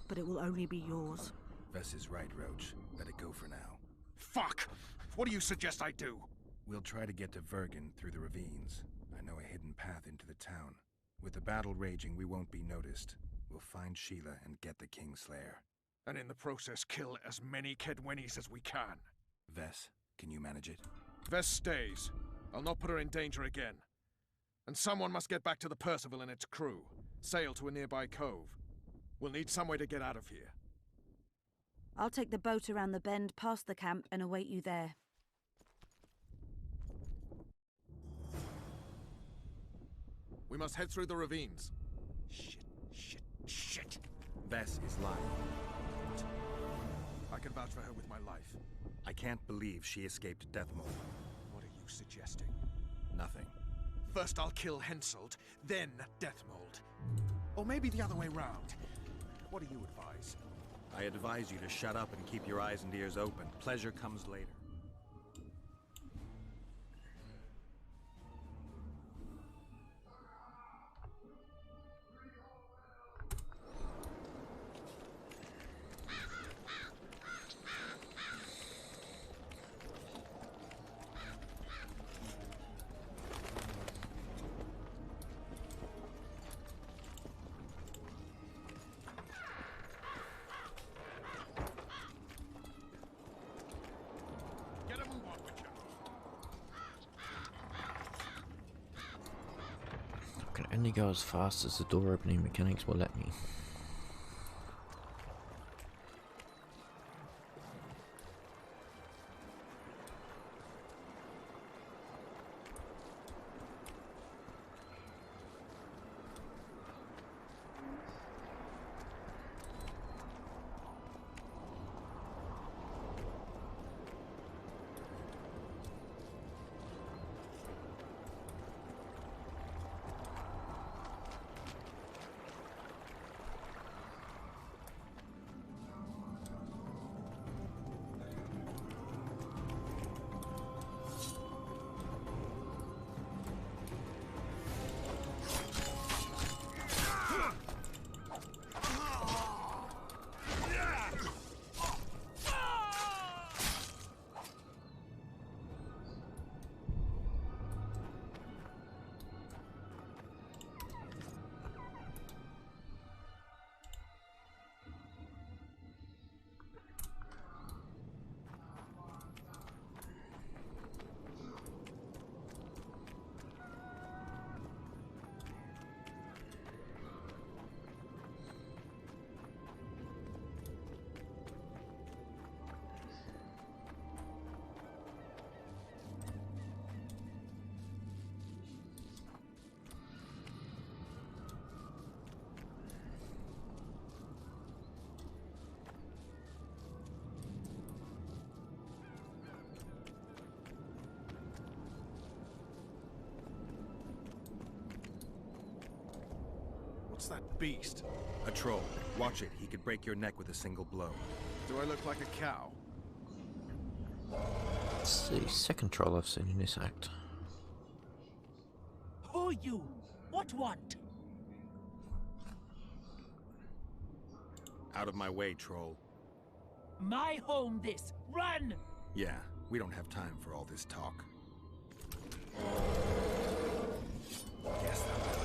[SPEAKER 16] But it will only be yours.
[SPEAKER 4] Vess is right, Roach. Let it go for now.
[SPEAKER 13] Fuck! What do you suggest I do?
[SPEAKER 4] We'll try to get to Vergen through the ravines. I know a hidden path into the town. With the battle raging, we won't be noticed. We'll find Sheila and get the Kingslayer.
[SPEAKER 13] And in the process, kill as many Kedwenis as we can.
[SPEAKER 4] Vess, can you manage it?
[SPEAKER 13] Vess stays. I'll not put her in danger again. And someone must get back to the Percival and its crew. Sail to a nearby cove. We'll need some way to get out of here.
[SPEAKER 16] I'll take the boat around the bend past the camp and await you there.
[SPEAKER 13] We must head through the ravines. Shit.
[SPEAKER 4] Vess is lying.
[SPEAKER 13] I can vouch for her with my life.
[SPEAKER 4] I can't believe she escaped Deathmold.
[SPEAKER 13] What are you suggesting?
[SPEAKER 4] Nothing.
[SPEAKER 13] First I'll kill Helselt, then Deathmold. Or maybe the other way round. What do you advise?
[SPEAKER 4] I advise you to shut up and keep your eyes and ears open. Pleasure comes later.
[SPEAKER 1] Only go as fast as the door opening mechanics will let me.
[SPEAKER 13] What's that beast?
[SPEAKER 4] A troll. Watch it. He could break your neck with a single blow.
[SPEAKER 13] Do I look like a cow?
[SPEAKER 1] It's the second troll I've seen in this act.
[SPEAKER 17] Who you? What want?
[SPEAKER 4] Out of my way, troll.
[SPEAKER 17] My home this. Run!
[SPEAKER 4] Yeah, we don't have time for all this talk. Guess that was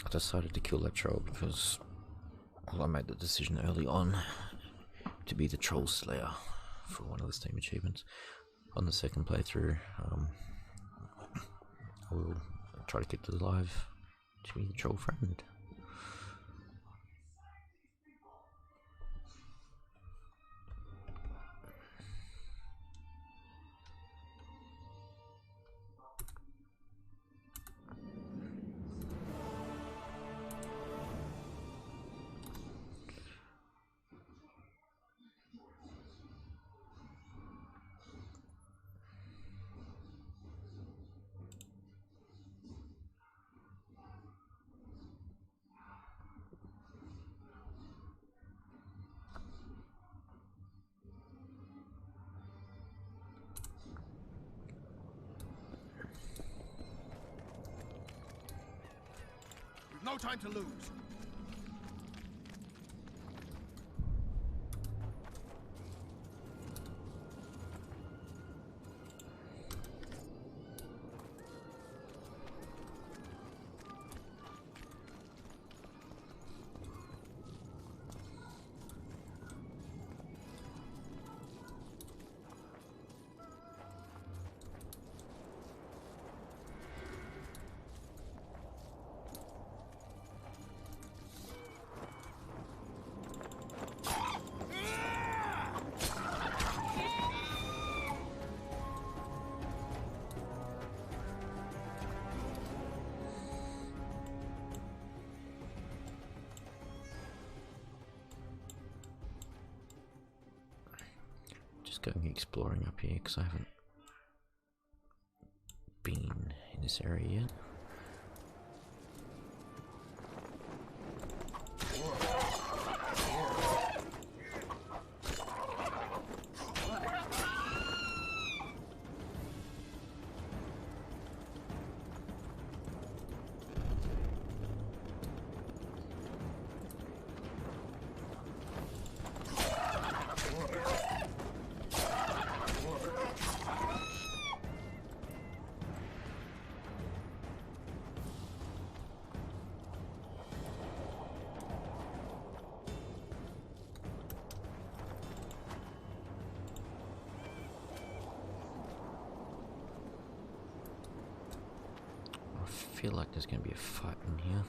[SPEAKER 1] I decided to kill that troll because, well, I made the decision early on to be the troll slayer for one of the Steam achievements. On the second playthrough, I will try to keep it alive to be the troll friend.
[SPEAKER 13] We've no time to lose.
[SPEAKER 1] Just going exploring up here because I haven't been in this area yet. I feel like there's going to be a fight in here.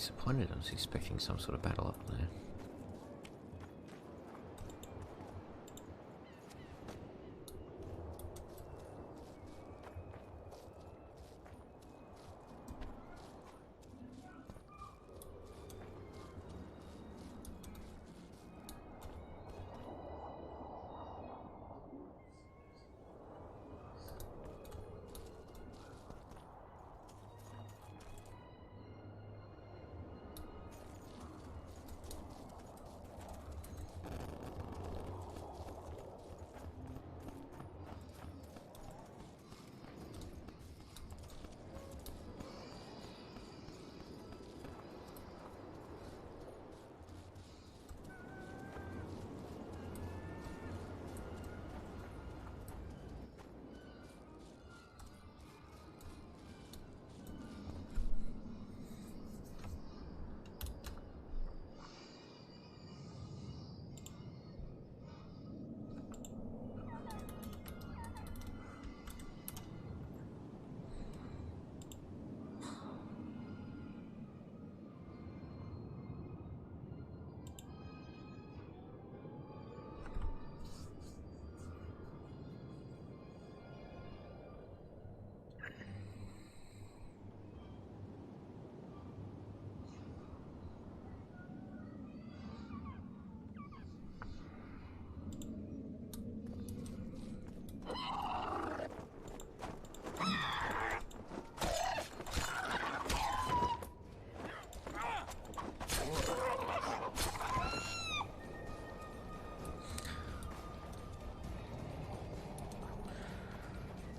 [SPEAKER 1] disappointed. I was expecting some sort of battle up there.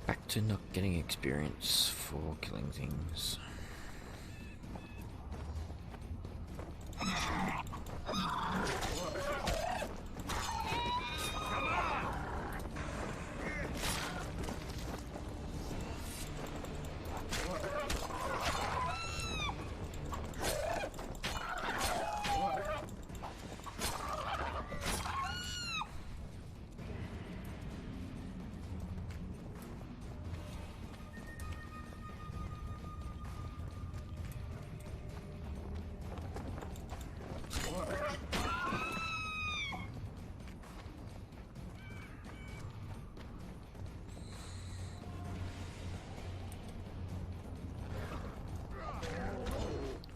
[SPEAKER 1] Back to not getting experience for killing things.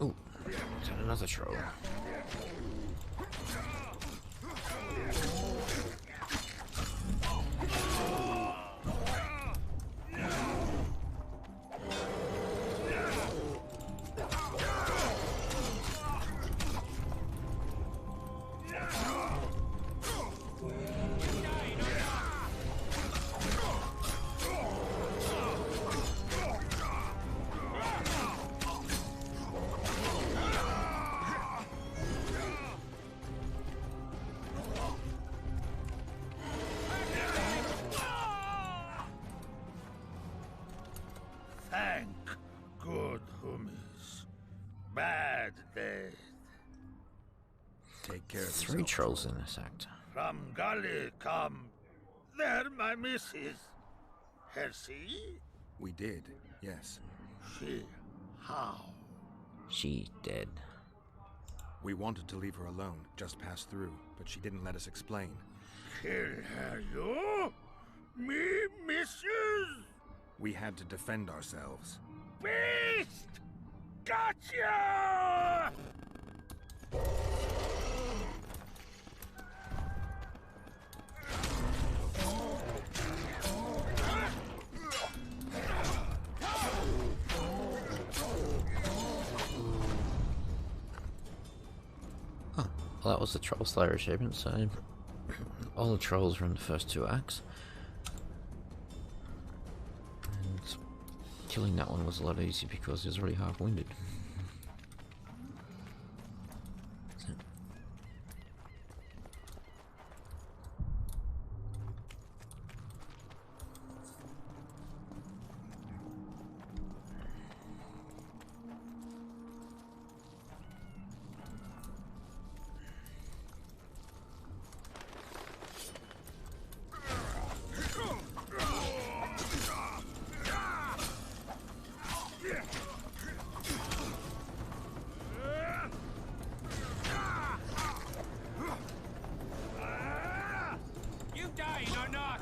[SPEAKER 1] Oh, is that another troll?
[SPEAKER 18] Thank good homies. Bad death.
[SPEAKER 4] Take care of
[SPEAKER 1] Three trolls in this act.
[SPEAKER 18] From Gully come. They're my missus. Helselt?
[SPEAKER 4] We did, yes.
[SPEAKER 18] She how?
[SPEAKER 1] She dead.
[SPEAKER 4] We wanted to leave her alone, just pass through, but she didn't let us explain.
[SPEAKER 18] Kill her, you? Me, missus?
[SPEAKER 4] We had to defend ourselves.
[SPEAKER 18] Beast! Gotcha!
[SPEAKER 1] Well, that was the Troll Slayer achievement, so all the trolls were in the first two acts. And killing that one was a lot easier because he was already half wounded.
[SPEAKER 14] you dying or not?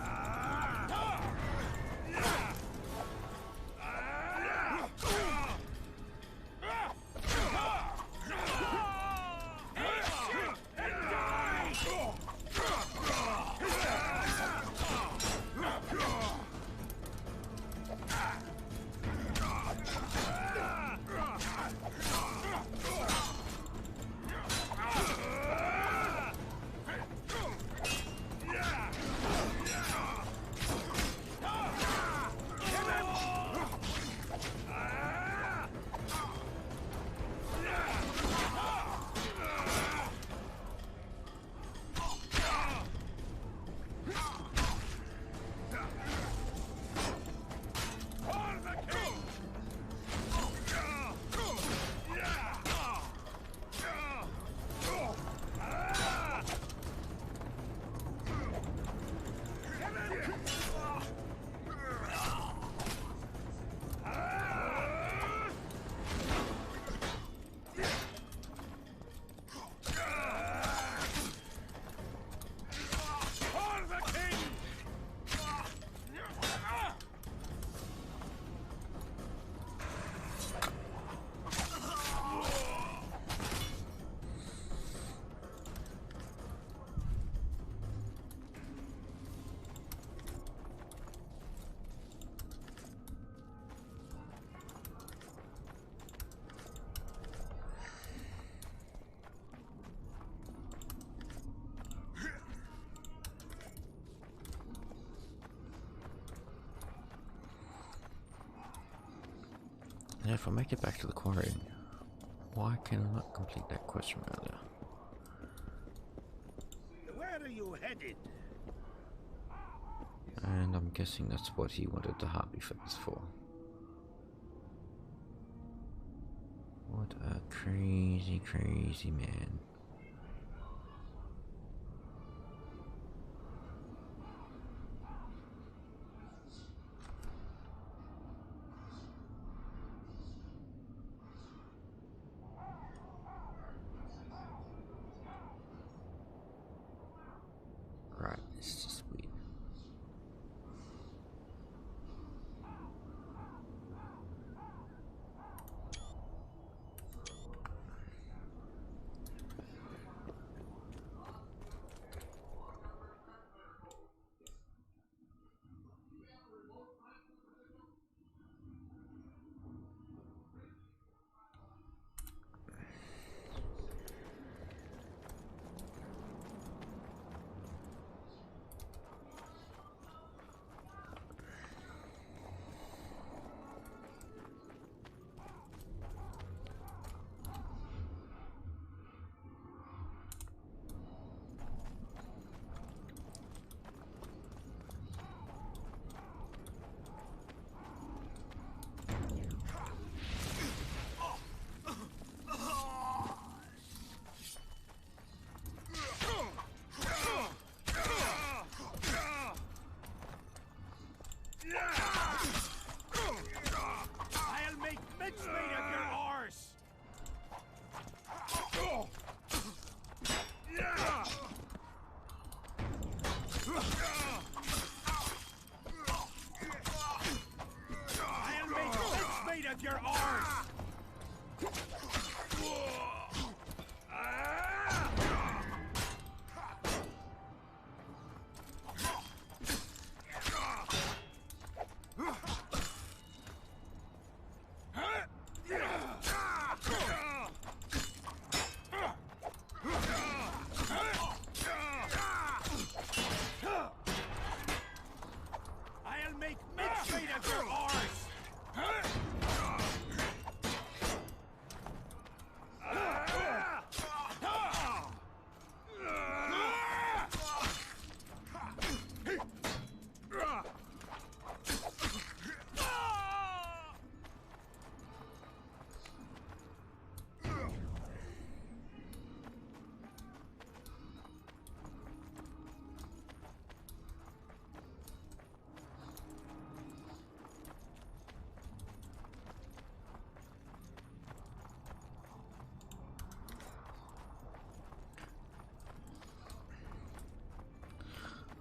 [SPEAKER 1] And if I make it back to the quarry, why can I not complete that quest from earlier?
[SPEAKER 18] Where are you headed?
[SPEAKER 1] And I'm guessing that's what he wanted the Harpy Feathers for. What a crazy, crazy man. Right, it's just weird.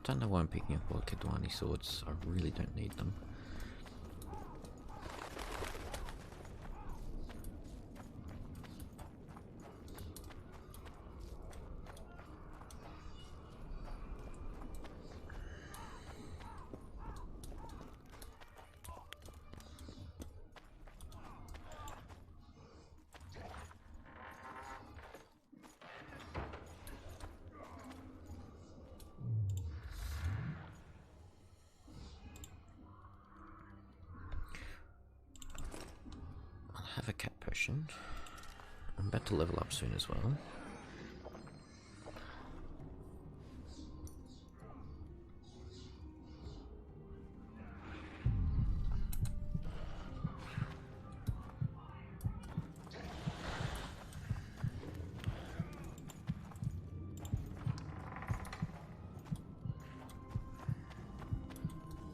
[SPEAKER 1] Don't know why I'm picking up all Kedwani swords. I really don't need them. Have a cat potion. I'm about to level up soon as well.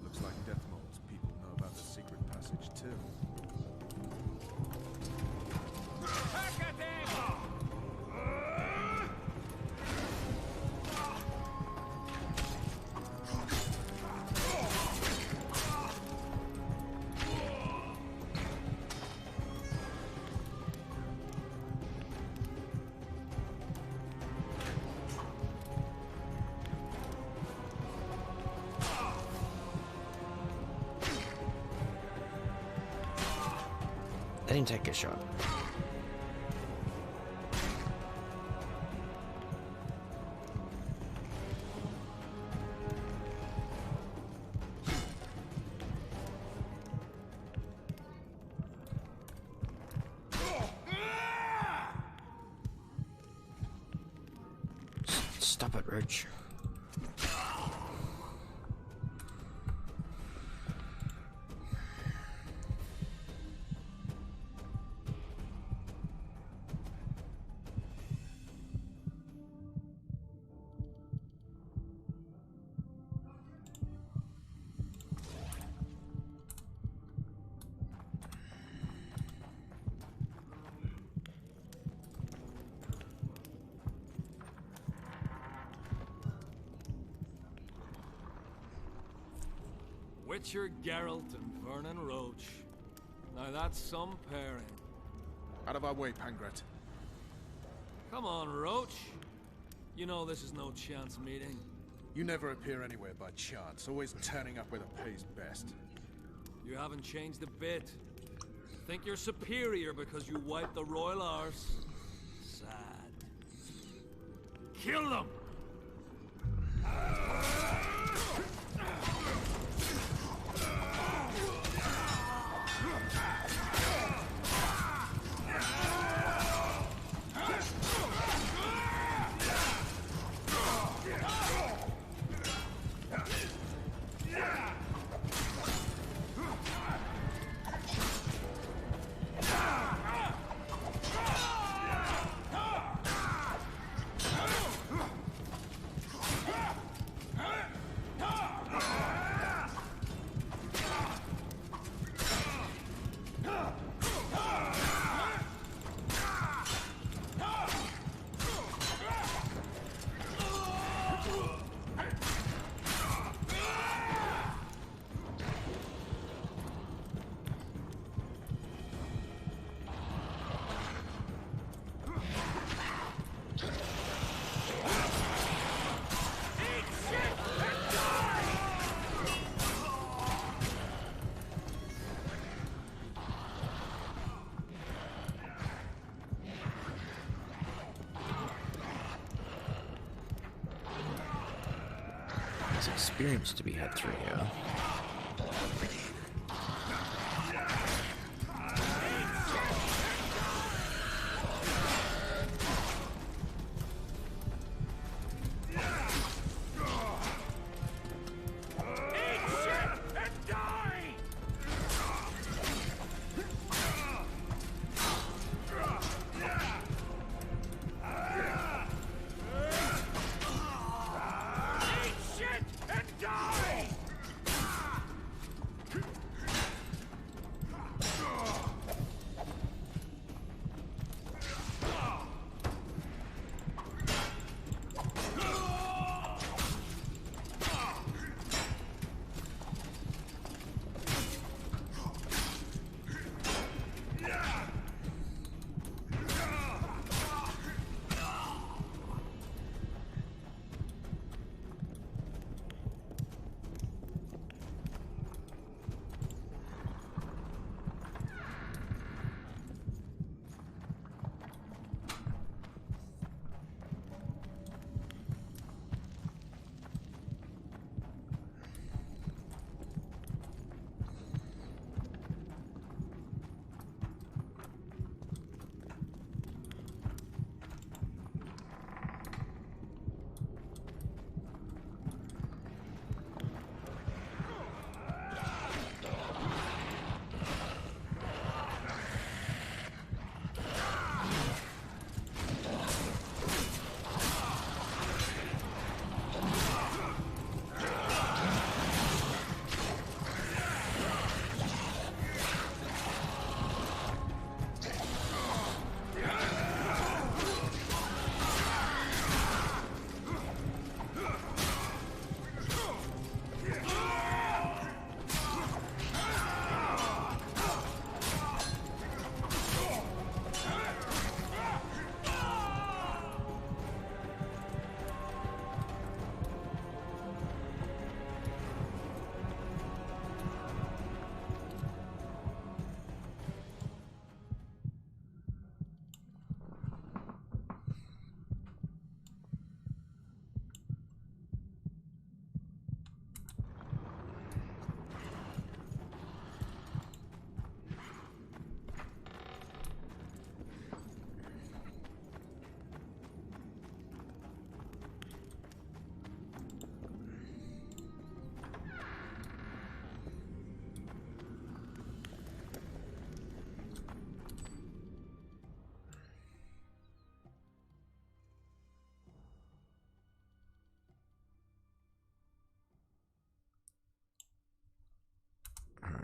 [SPEAKER 13] Looks like Deathmold's people know about the secret passage too.
[SPEAKER 1] Let him take a shot. Stop it, Roach.
[SPEAKER 19] Witcher Geralt and Vernon Roach. Now that's some pairing.
[SPEAKER 13] Out of our way, Pangret.
[SPEAKER 19] Come on, Roach. You know this is no chance meeting.
[SPEAKER 13] You never appear anywhere by chance, always turning up where the pay's best.
[SPEAKER 19] You haven't changed a bit. Think you're superior because you wiped the royal arse? Sad. Kill them!
[SPEAKER 1] There's experience to be had through here.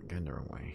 [SPEAKER 1] Going the wrong way.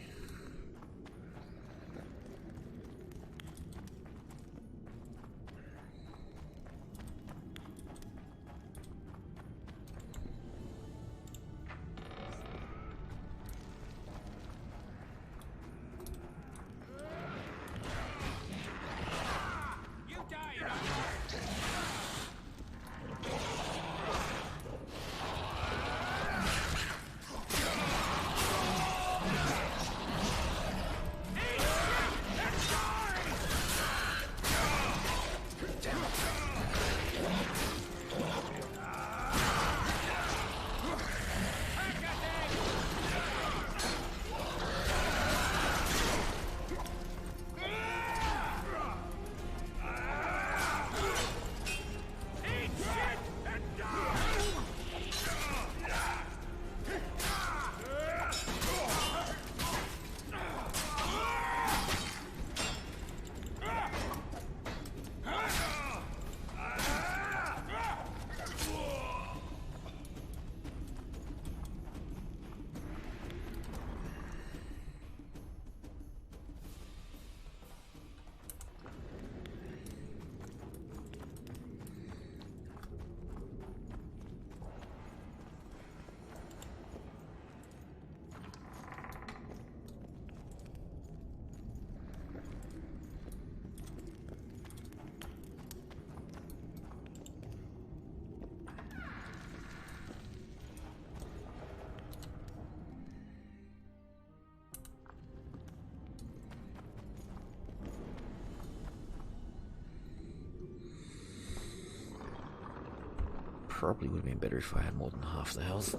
[SPEAKER 1] Probably would have been better if I had more than half the health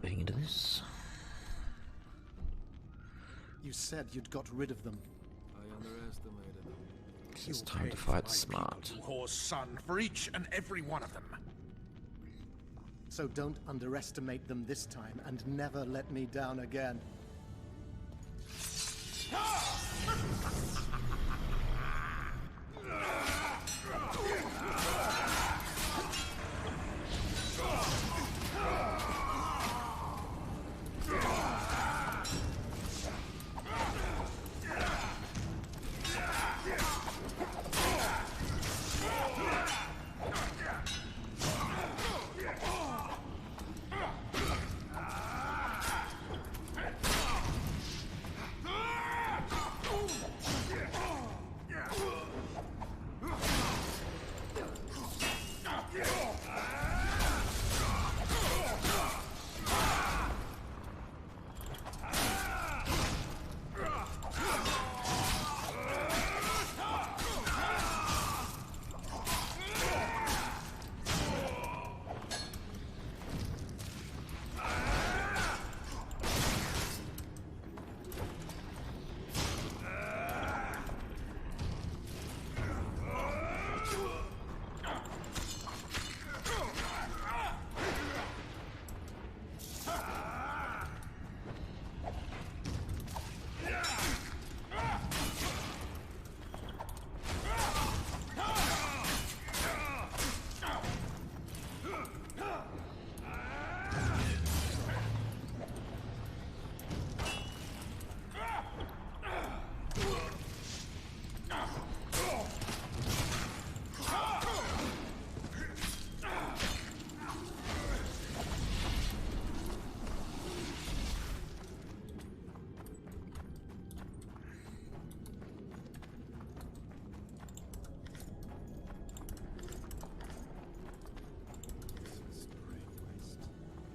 [SPEAKER 1] heading into this.
[SPEAKER 3] You said you'd got rid of them.
[SPEAKER 19] I underestimated them.
[SPEAKER 1] It's time to fight smart.
[SPEAKER 13] Whore's son for each and every one of them.
[SPEAKER 3] So don't underestimate them this time, and never let me down again.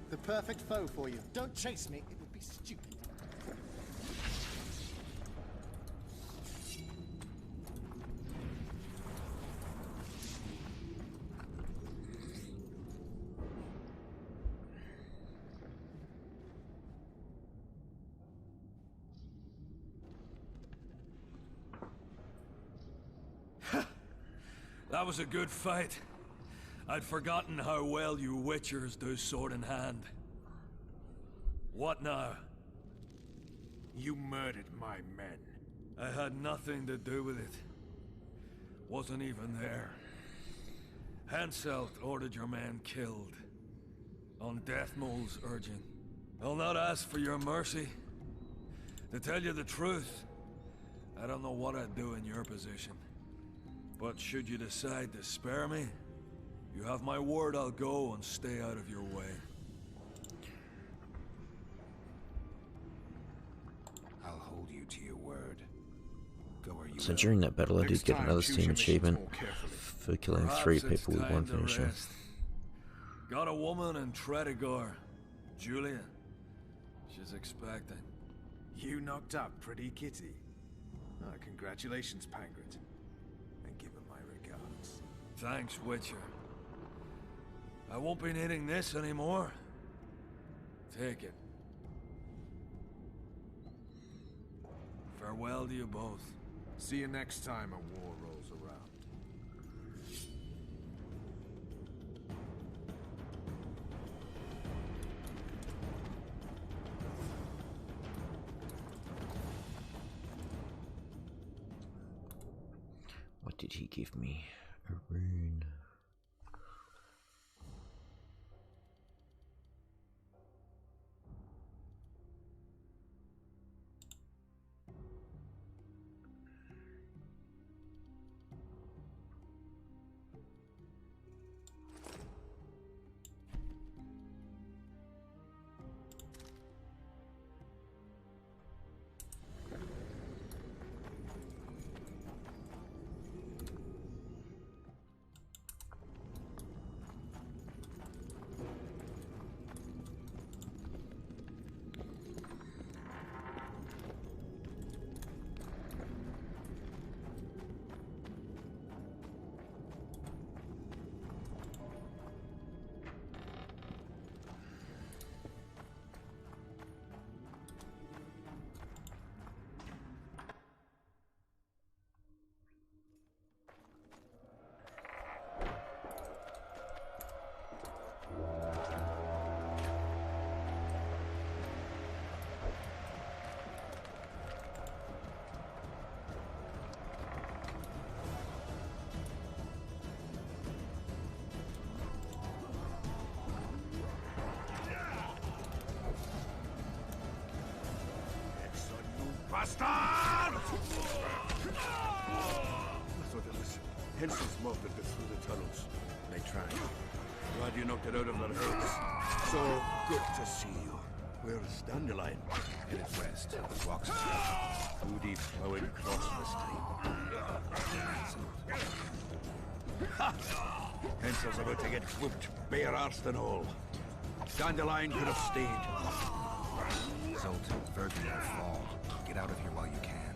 [SPEAKER 3] The perfect foe for you. Don't chase me. It would be stupid.
[SPEAKER 19] That was a good fight. I'd forgotten how well you Witchers do sword in hand. What now?
[SPEAKER 13] You murdered my men.
[SPEAKER 19] I had nothing to do with it. Wasn't even there. Helselt ordered your men killed. On Deathmold's urging. I'll not ask for your mercy, To tell you the truth, I don't know what I'd do in your position. But should you decide to spare me, you have my word I'll go and stay out of your way.
[SPEAKER 4] I'll hold you to your word. Go where you
[SPEAKER 1] So
[SPEAKER 4] will.
[SPEAKER 1] during that battle, I did
[SPEAKER 13] Next
[SPEAKER 1] get
[SPEAKER 13] time,
[SPEAKER 1] another
[SPEAKER 13] choose
[SPEAKER 1] Steam
[SPEAKER 13] your missions
[SPEAKER 1] achievement
[SPEAKER 13] more carefully.
[SPEAKER 1] for killing
[SPEAKER 19] Perhaps
[SPEAKER 1] 3
[SPEAKER 19] it's
[SPEAKER 1] people with
[SPEAKER 19] time
[SPEAKER 1] 1
[SPEAKER 19] to
[SPEAKER 1] finisher.
[SPEAKER 19] rest. Got a woman in Tredigor, Julia. She's expecting.
[SPEAKER 13] You knocked up pretty kitty. Oh, congratulations, Pangret. And give her my regards.
[SPEAKER 19] Thanks, Witcher. I won't be needing this anymore. Take it. Farewell to you both.
[SPEAKER 13] See you next time a war rolls around.
[SPEAKER 1] What did he give me? A rune.
[SPEAKER 18] Bastard! I thought it was Helselt's mob that got through the tunnels. They tried. Glad you knocked it out of their heads. So good to see you. Where's Dandelion?
[SPEAKER 4] Headed west. Walks
[SPEAKER 18] Too deep plowing across this time. Ha! Hensel's about to get whooped, bare-arsed and all. Dandelion could have stayed.
[SPEAKER 4] Zoltan, Vergen will fall. Get out of here while you can.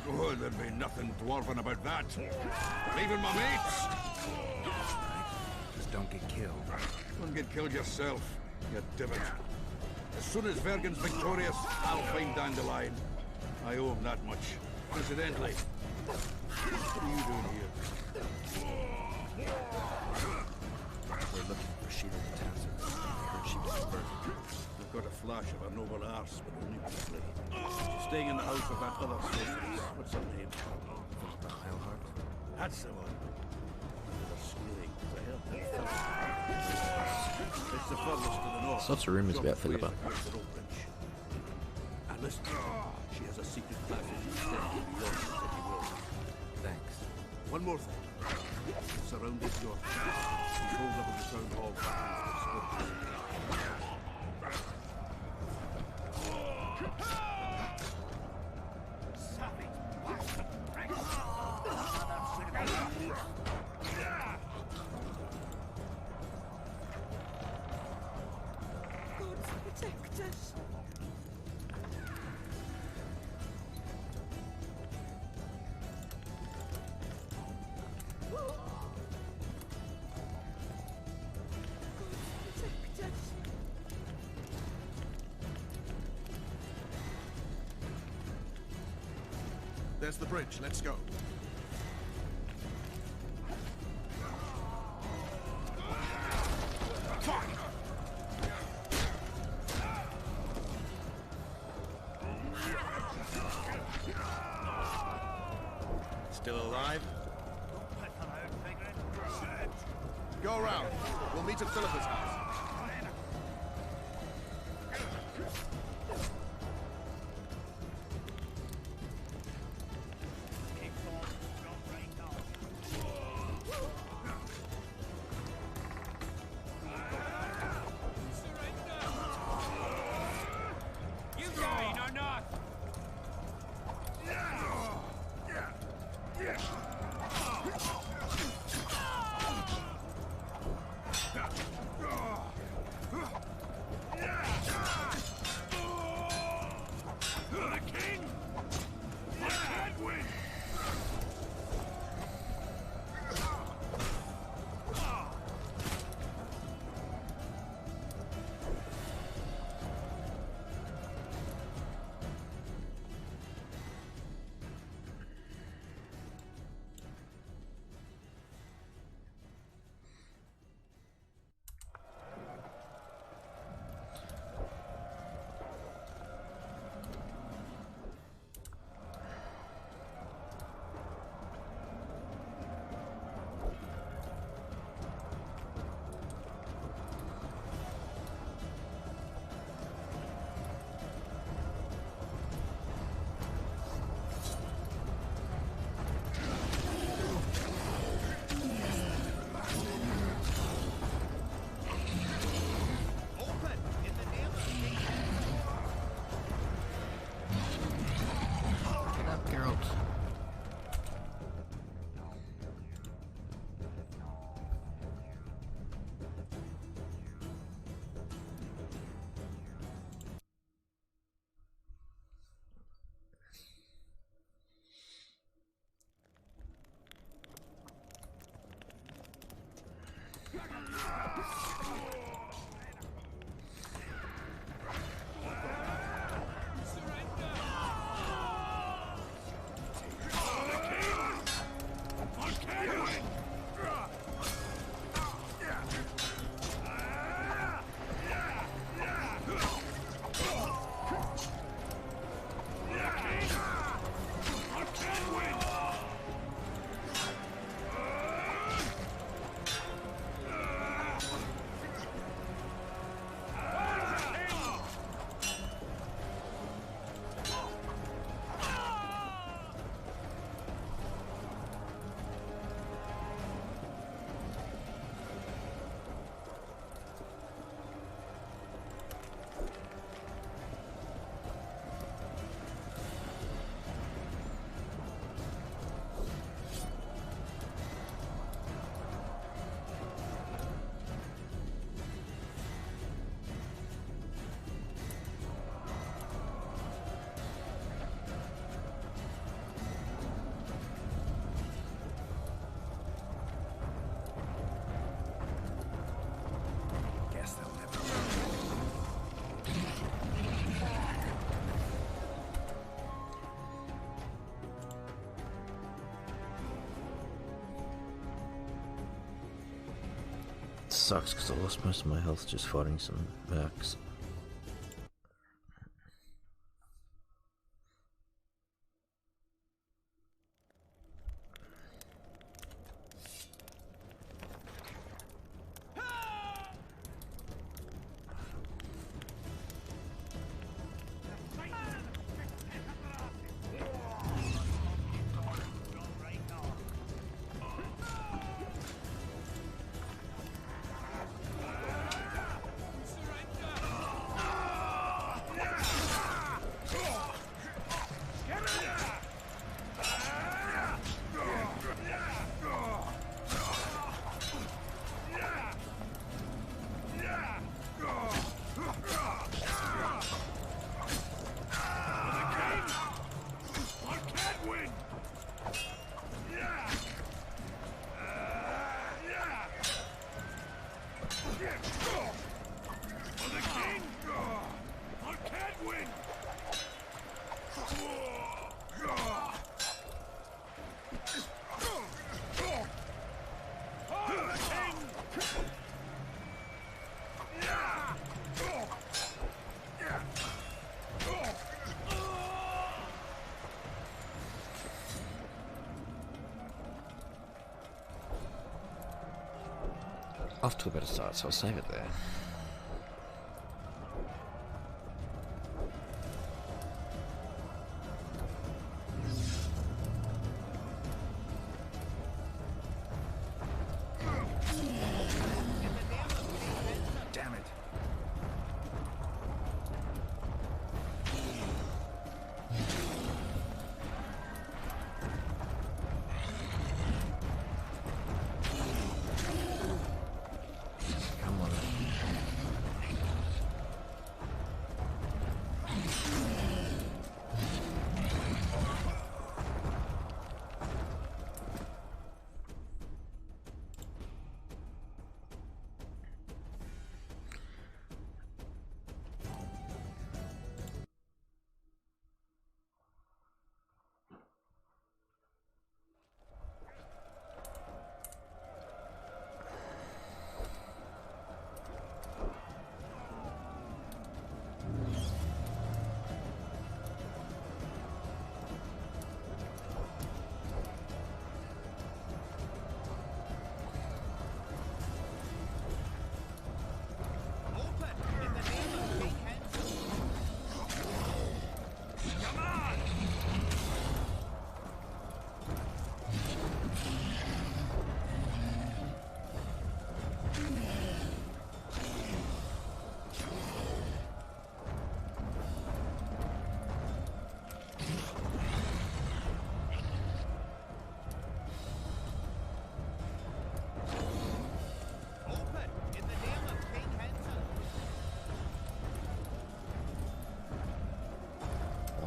[SPEAKER 18] Oh, there'd be nothing dwarven about that. Leaving my mates!
[SPEAKER 4] Just don't get killed.
[SPEAKER 18] Don't get killed yourself, you divot. As soon as Vergen's victorious, I'll find Dandelion. I owe him that much. Incidentally, what are you doing here?
[SPEAKER 4] We're looking for Sheila the Townsend. I heard she was converted.
[SPEAKER 18] I've got a flash of her noble arse, but only briefly. She's staying in the house of that other sorceress. What's her name?
[SPEAKER 4] Philippa Heilhart?
[SPEAKER 18] That's the one. They're squealing. The hell? It's the furthest to the north.
[SPEAKER 1] Lots of rumours about Philippa.
[SPEAKER 18] And listen, she has a secret passage instead of beyond the city walls.
[SPEAKER 4] Thanks.
[SPEAKER 18] One more thing. Surrounded your He holds up in the town hall.
[SPEAKER 16] Protect us. Protect us.
[SPEAKER 13] There's the bridge. Let's go.
[SPEAKER 18] Still alive?
[SPEAKER 13] Go around. We'll meet at Philippa's house.
[SPEAKER 1] sucks because I lost most of my health just fighting some mercs. Off to a better start, so I'll save it there.
[SPEAKER 13] Damn it.
[SPEAKER 1] Come on.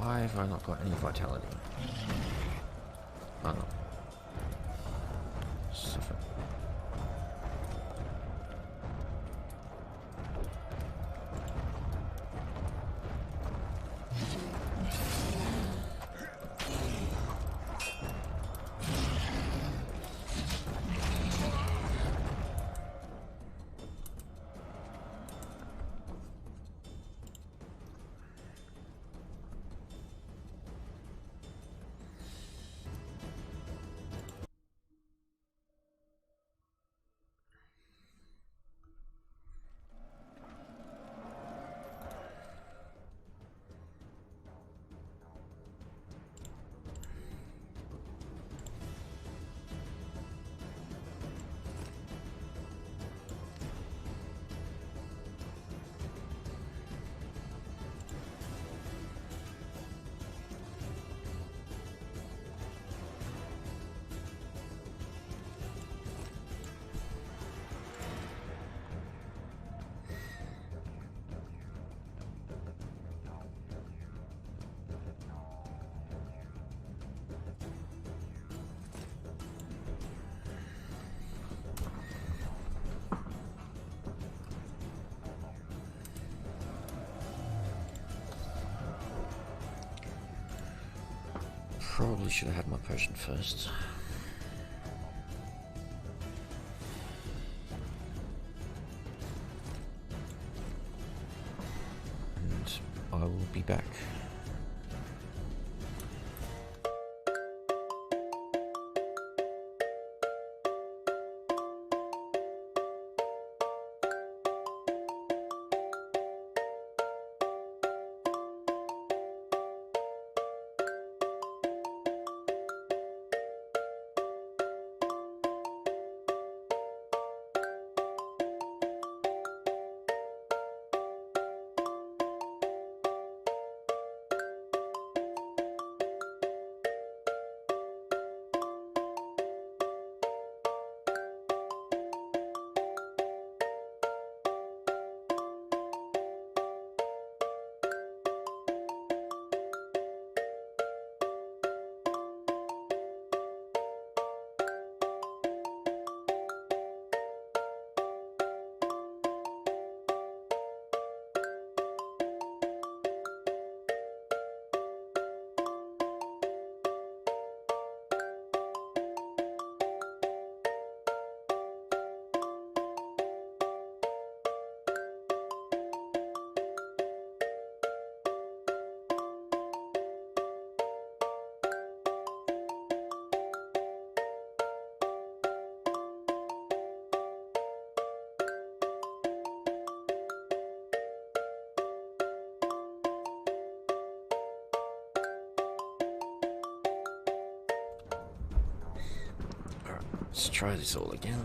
[SPEAKER 1] Why have I not got any vitality? Oh no. Suffer. Probably should have had my potion first. I will be back. Let's try this all again.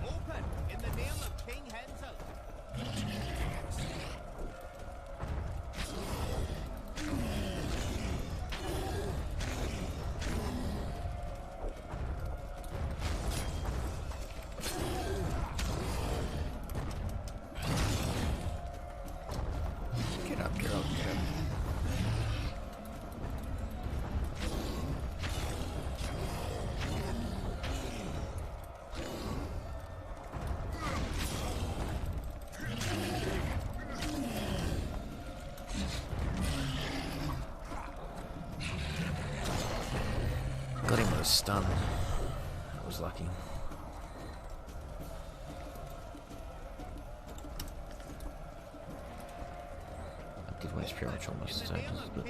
[SPEAKER 2] Open in the name of King Helselt.
[SPEAKER 1] Get up, Geralt, get up. Got him with a stun. That was lucky. I did waste pretty much almost the same, but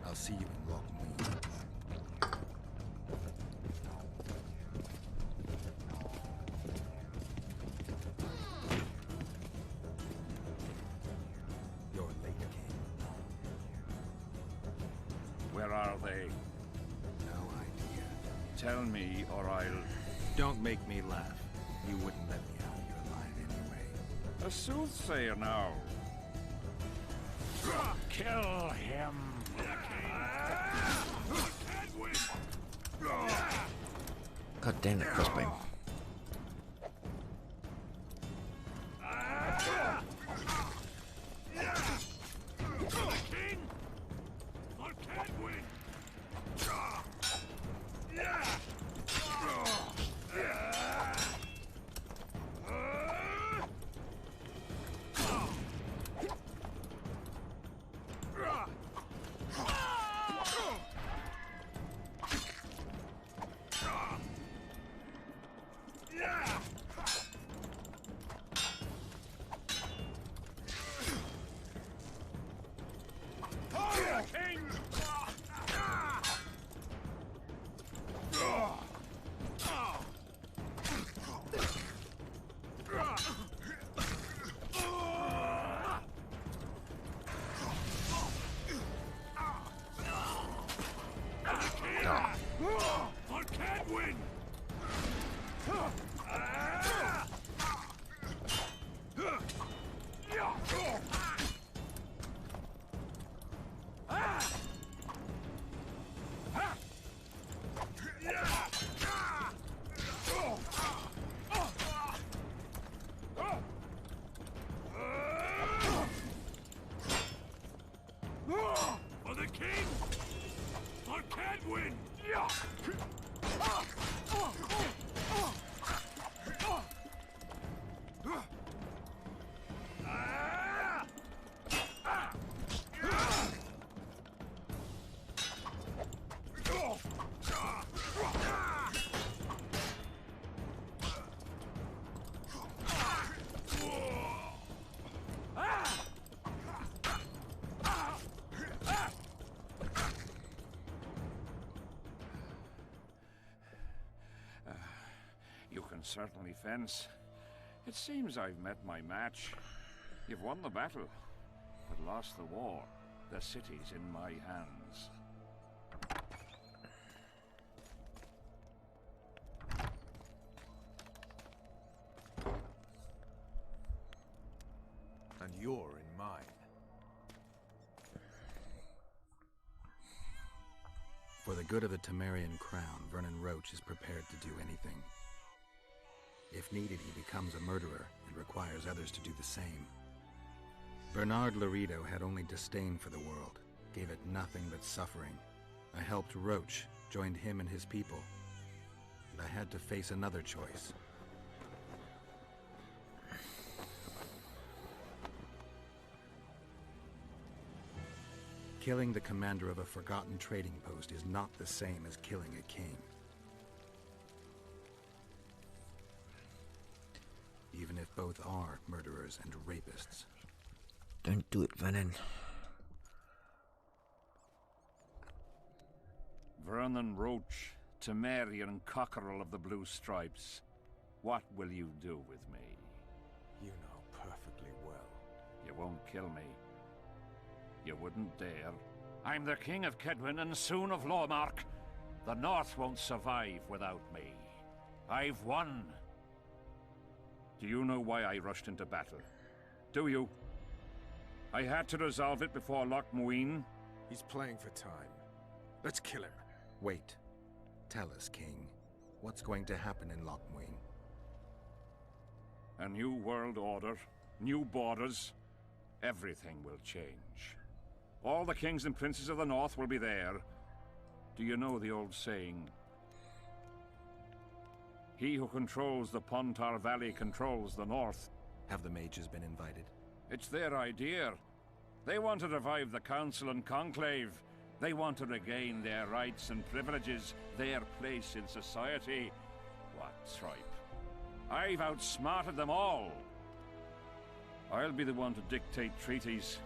[SPEAKER 4] I'll see you in Lockmead. You're late, King.
[SPEAKER 6] Where are they?
[SPEAKER 4] No idea.
[SPEAKER 6] Tell me, or I'll...
[SPEAKER 4] Don't make me laugh. You wouldn't let me out of your line anyway.
[SPEAKER 6] A soothsayer now. Kill him.
[SPEAKER 1] God damn it, crossbeam.
[SPEAKER 6] certainly fence. It seems I've met my match. You've won the battle, but lost the war. The city's in my hands.
[SPEAKER 13] And you're in mine.
[SPEAKER 4] For the good of the Temerian crown, Vernon Roche is prepared to do anything. If needed, he becomes a murderer and requires others to do the same. Bernard Laredo had only disdain for the world, gave it nothing but suffering. I helped Roche, joined him and his people, and I had to face another choice. Killing the commander of a forgotten trading post is not the same as killing a king. Even if both are murderers and rapists.
[SPEAKER 1] Don't do it, Vernon.
[SPEAKER 6] Vernon Roche, Temerian cockerel of the Blue Stripes. What will you do with me?
[SPEAKER 13] You know perfectly well.
[SPEAKER 6] You won't kill me. You wouldn't dare. I'm the King of Kedwin and soon of Lawmark. The North won't survive without me. I've won. Do you know why I rushed into battle? Do you? I had to resolve it before Loch Muin.
[SPEAKER 13] He's playing for time. Let's kill him.
[SPEAKER 4] Wait. Tell us, King. What's going to happen in Loch Muin?
[SPEAKER 6] A new world order, new borders. Everything will change. All the kings and princes of the North will be there. Do you know the old saying? He who controls the Pontar Valley controls the North.
[SPEAKER 4] Have the mages been invited?
[SPEAKER 6] It's their idea. They want to revive the Council and Conclave. They want to regain their rights and privileges, their place in society. What tripe? I've outsmarted them all. I'll be the one to dictate treaties.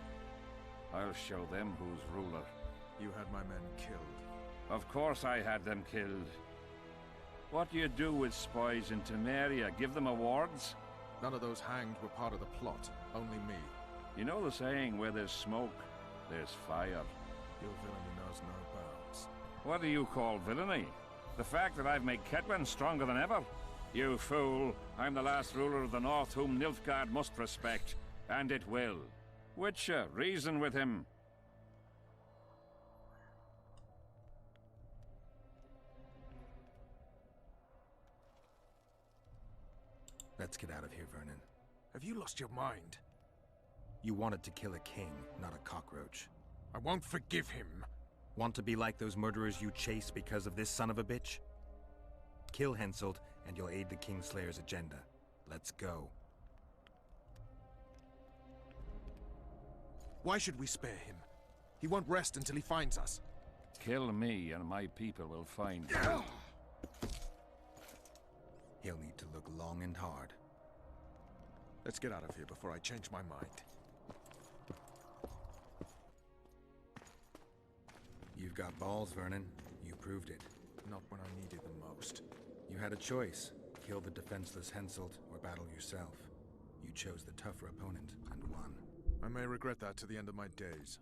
[SPEAKER 6] I'll show them who's ruler.
[SPEAKER 13] You had my men killed.
[SPEAKER 6] Of course I had them killed. What do you do with spies in Temeria? Give them awards?
[SPEAKER 13] None of those hanged were part of the plot. Only me.
[SPEAKER 6] You know the saying, where there's smoke, there's fire.
[SPEAKER 13] Your villainy knows no bounds.
[SPEAKER 6] What do you call villainy? The fact that I've made Kedwen stronger than ever? You fool! I'm the last ruler of the North whom Nilfgaard must respect. And it will. Witcher, reason with him.
[SPEAKER 4] Let's get out of here, Vernon.
[SPEAKER 13] Have you lost your mind?
[SPEAKER 4] You wanted to kill a king, not a cockroach.
[SPEAKER 13] I won't forgive him.
[SPEAKER 4] Want to be like those murderers you chase because of this son of a bitch? Kill Helselt, and you'll aid the Kingslayer's agenda. Let's go.
[SPEAKER 13] Why should we spare him? He won't rest until he finds us.
[SPEAKER 6] Kill me, and my people will find you.
[SPEAKER 4] He'll need to look long and hard.
[SPEAKER 13] Let's get out of here before I change my mind.
[SPEAKER 4] You've got balls, Vernon. You proved it.
[SPEAKER 13] Not when I needed them most.
[SPEAKER 4] You had a choice. Kill the defenseless Helselt or battle yourself. You chose the tougher opponent and won.
[SPEAKER 13] I may regret that to the end of my days.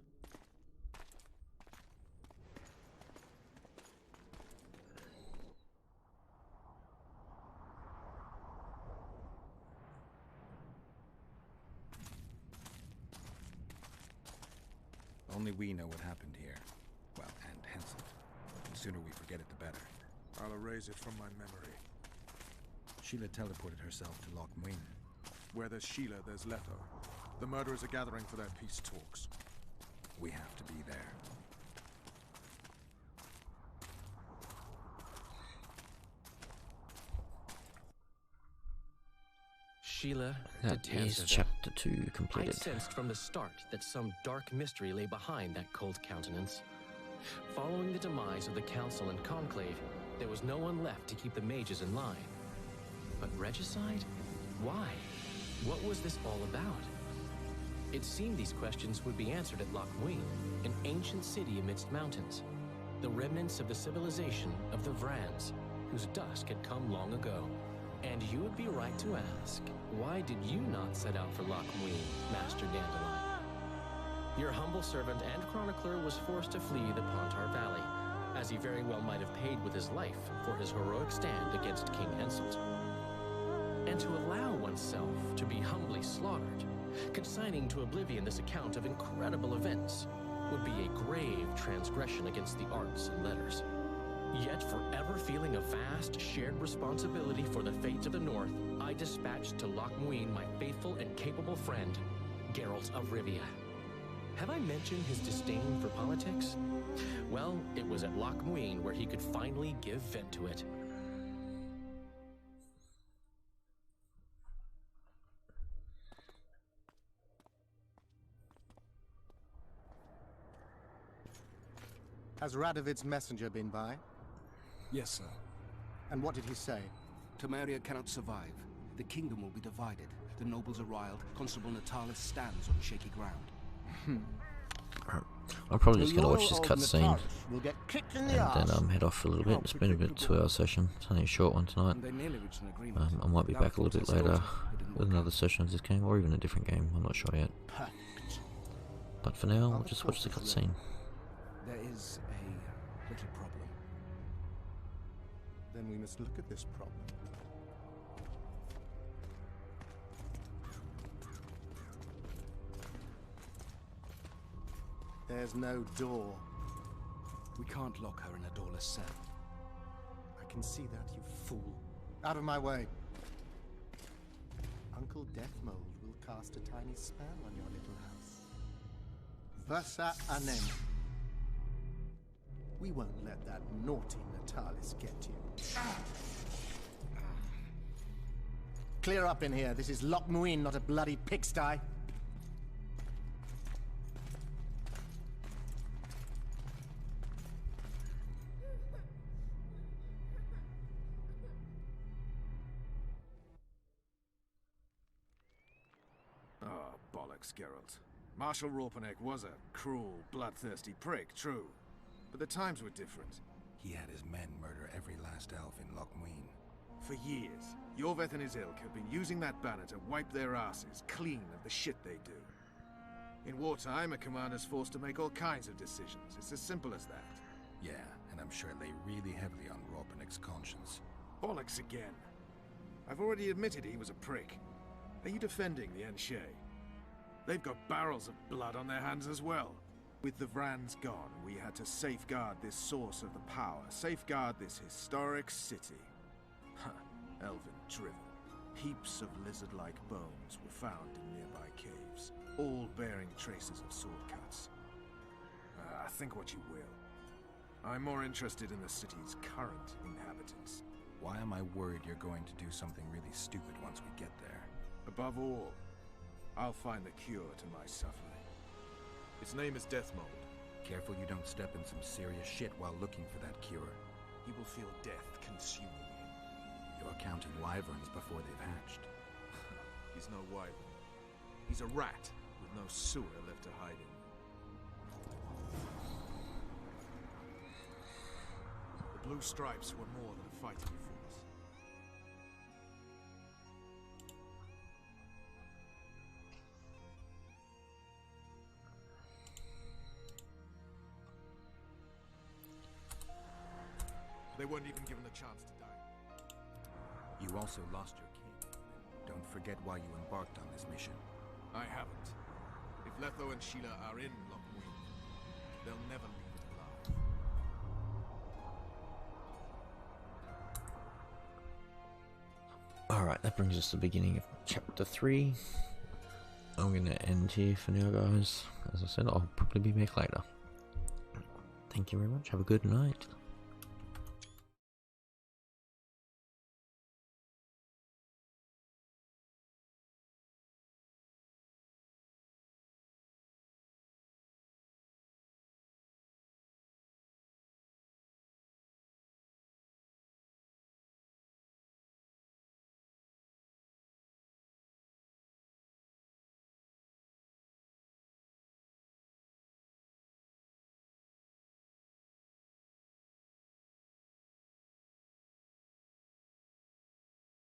[SPEAKER 4] Only we know what happened here. Well, and Helselt. The sooner we forget it, the better.
[SPEAKER 13] I'll erase it from my memory.
[SPEAKER 4] Sheila teleported herself to Loch Muin.
[SPEAKER 13] Where there's Sheila, there's Leto. The murderers are gathering for their peace talks.
[SPEAKER 4] We have to be there.
[SPEAKER 11] Sheila,
[SPEAKER 1] That
[SPEAKER 11] to
[SPEAKER 1] is
[SPEAKER 11] answer
[SPEAKER 1] chapter 2 completed.
[SPEAKER 11] I sensed from the start that some dark mystery lay behind that cold countenance. Following the demise of the Council and Conclave, there was no one left to keep the mages in line. But regicide? Why? What was this all about? It seemed these questions would be answered at Loch Muin, an ancient city amidst mountains, the remnants of the civilization of the Vrans, whose dusk had come long ago. And you would be right to ask, why did you not set out for Loch Muin, Master Dandelion? Your humble servant and chronicler was forced to flee the Pontar Valley, as he very well might have paid with his life for his heroic stand against King Helselt. And to allow oneself to be humbly slaughtered, consigning to oblivion this account of incredible events, would be a grave transgression against the arts and letters. Yet, forever feeling a vast, shared responsibility for the fate of the North, I dispatched to Loch Muin my faithful and capable friend, Geralt of Rivia. Have I mentioned his disdain for politics? Well, it was at Loch Muin where he could finally give vent to it.
[SPEAKER 3] Has Radovid's messenger been by?
[SPEAKER 20] Yes, sir.
[SPEAKER 3] And what did he say?
[SPEAKER 20] Temeria cannot survive. The kingdom will be divided. The nobles are riled. Constable Natalis stands on shaky ground.
[SPEAKER 1] I'm probably just going to watch this cutscene and then head off for a little bit. It's been a bit 2-hour session. It's only a short one tonight. I might be back a little bit later with another session of this game, or even a different game. I'm not sure yet. But for now, I'll just watch the cutscene.
[SPEAKER 20] There is a little problem.
[SPEAKER 3] Then we must look at this problem. There's no door.
[SPEAKER 20] We can't lock her in a doorless cell.
[SPEAKER 3] I can see that, you fool. Out of my way. Uncle Deathmold will cast a tiny spell on your little house. Versa Anem. We won't let that naughty Natalis get you. Clear up in here. This is Loch Muin, not a bloody pigsty.
[SPEAKER 13] Oh, bollocks, Geralt. Marshal Raupenek was a cruel, bloodthirsty prick, true. But the times were different.
[SPEAKER 4] He had his men murder every last elf in Loch Muin.
[SPEAKER 13] For years, Yorveth and his ilk have been using that banner to wipe their asses clean of the shit they do. In wartime, a commander's forced to make all kinds of decisions. It's as simple as that.
[SPEAKER 4] Yeah, and I'm sure it lay really heavily on Raupenek's conscience.
[SPEAKER 13] Bollocks again. I've already admitted he was a prick. Are you defending the Enshe? They've got barrels of blood on their hands as well. With the Vrans gone, we had to safeguard this source of the power, safeguard this historic city. Huh, elven drivel. Heaps of lizard-like bones were found in nearby caves, all bearing traces of sword cuts. Think what you will. I'm more interested in the city's current inhabitants.
[SPEAKER 4] Why am I worried you're going to do something really stupid once we get there?
[SPEAKER 13] Above all, I'll find the cure to my suffering. Its name is Deathmold.
[SPEAKER 4] Careful you don't step in some serious shit while looking for that cure.
[SPEAKER 13] He will feel death consuming him.
[SPEAKER 4] You're counting wyverns before they've hatched.
[SPEAKER 13] He's no wyvern. He's a rat with no sewer left to hide in. The Blue Stripes were more than a fighting force. They weren't even given the chance to die.
[SPEAKER 4] You also lost your king. Don't forget why you embarked on this mission.
[SPEAKER 13] I haven't. If Letho and Sheila are in Loch Muin, they'll never leave it alive.
[SPEAKER 1] Alright, that brings us to the beginning of chapter 3. I'm going to end here for now, guys. As I said, I'll probably be back later. Thank you very much. Have a good night.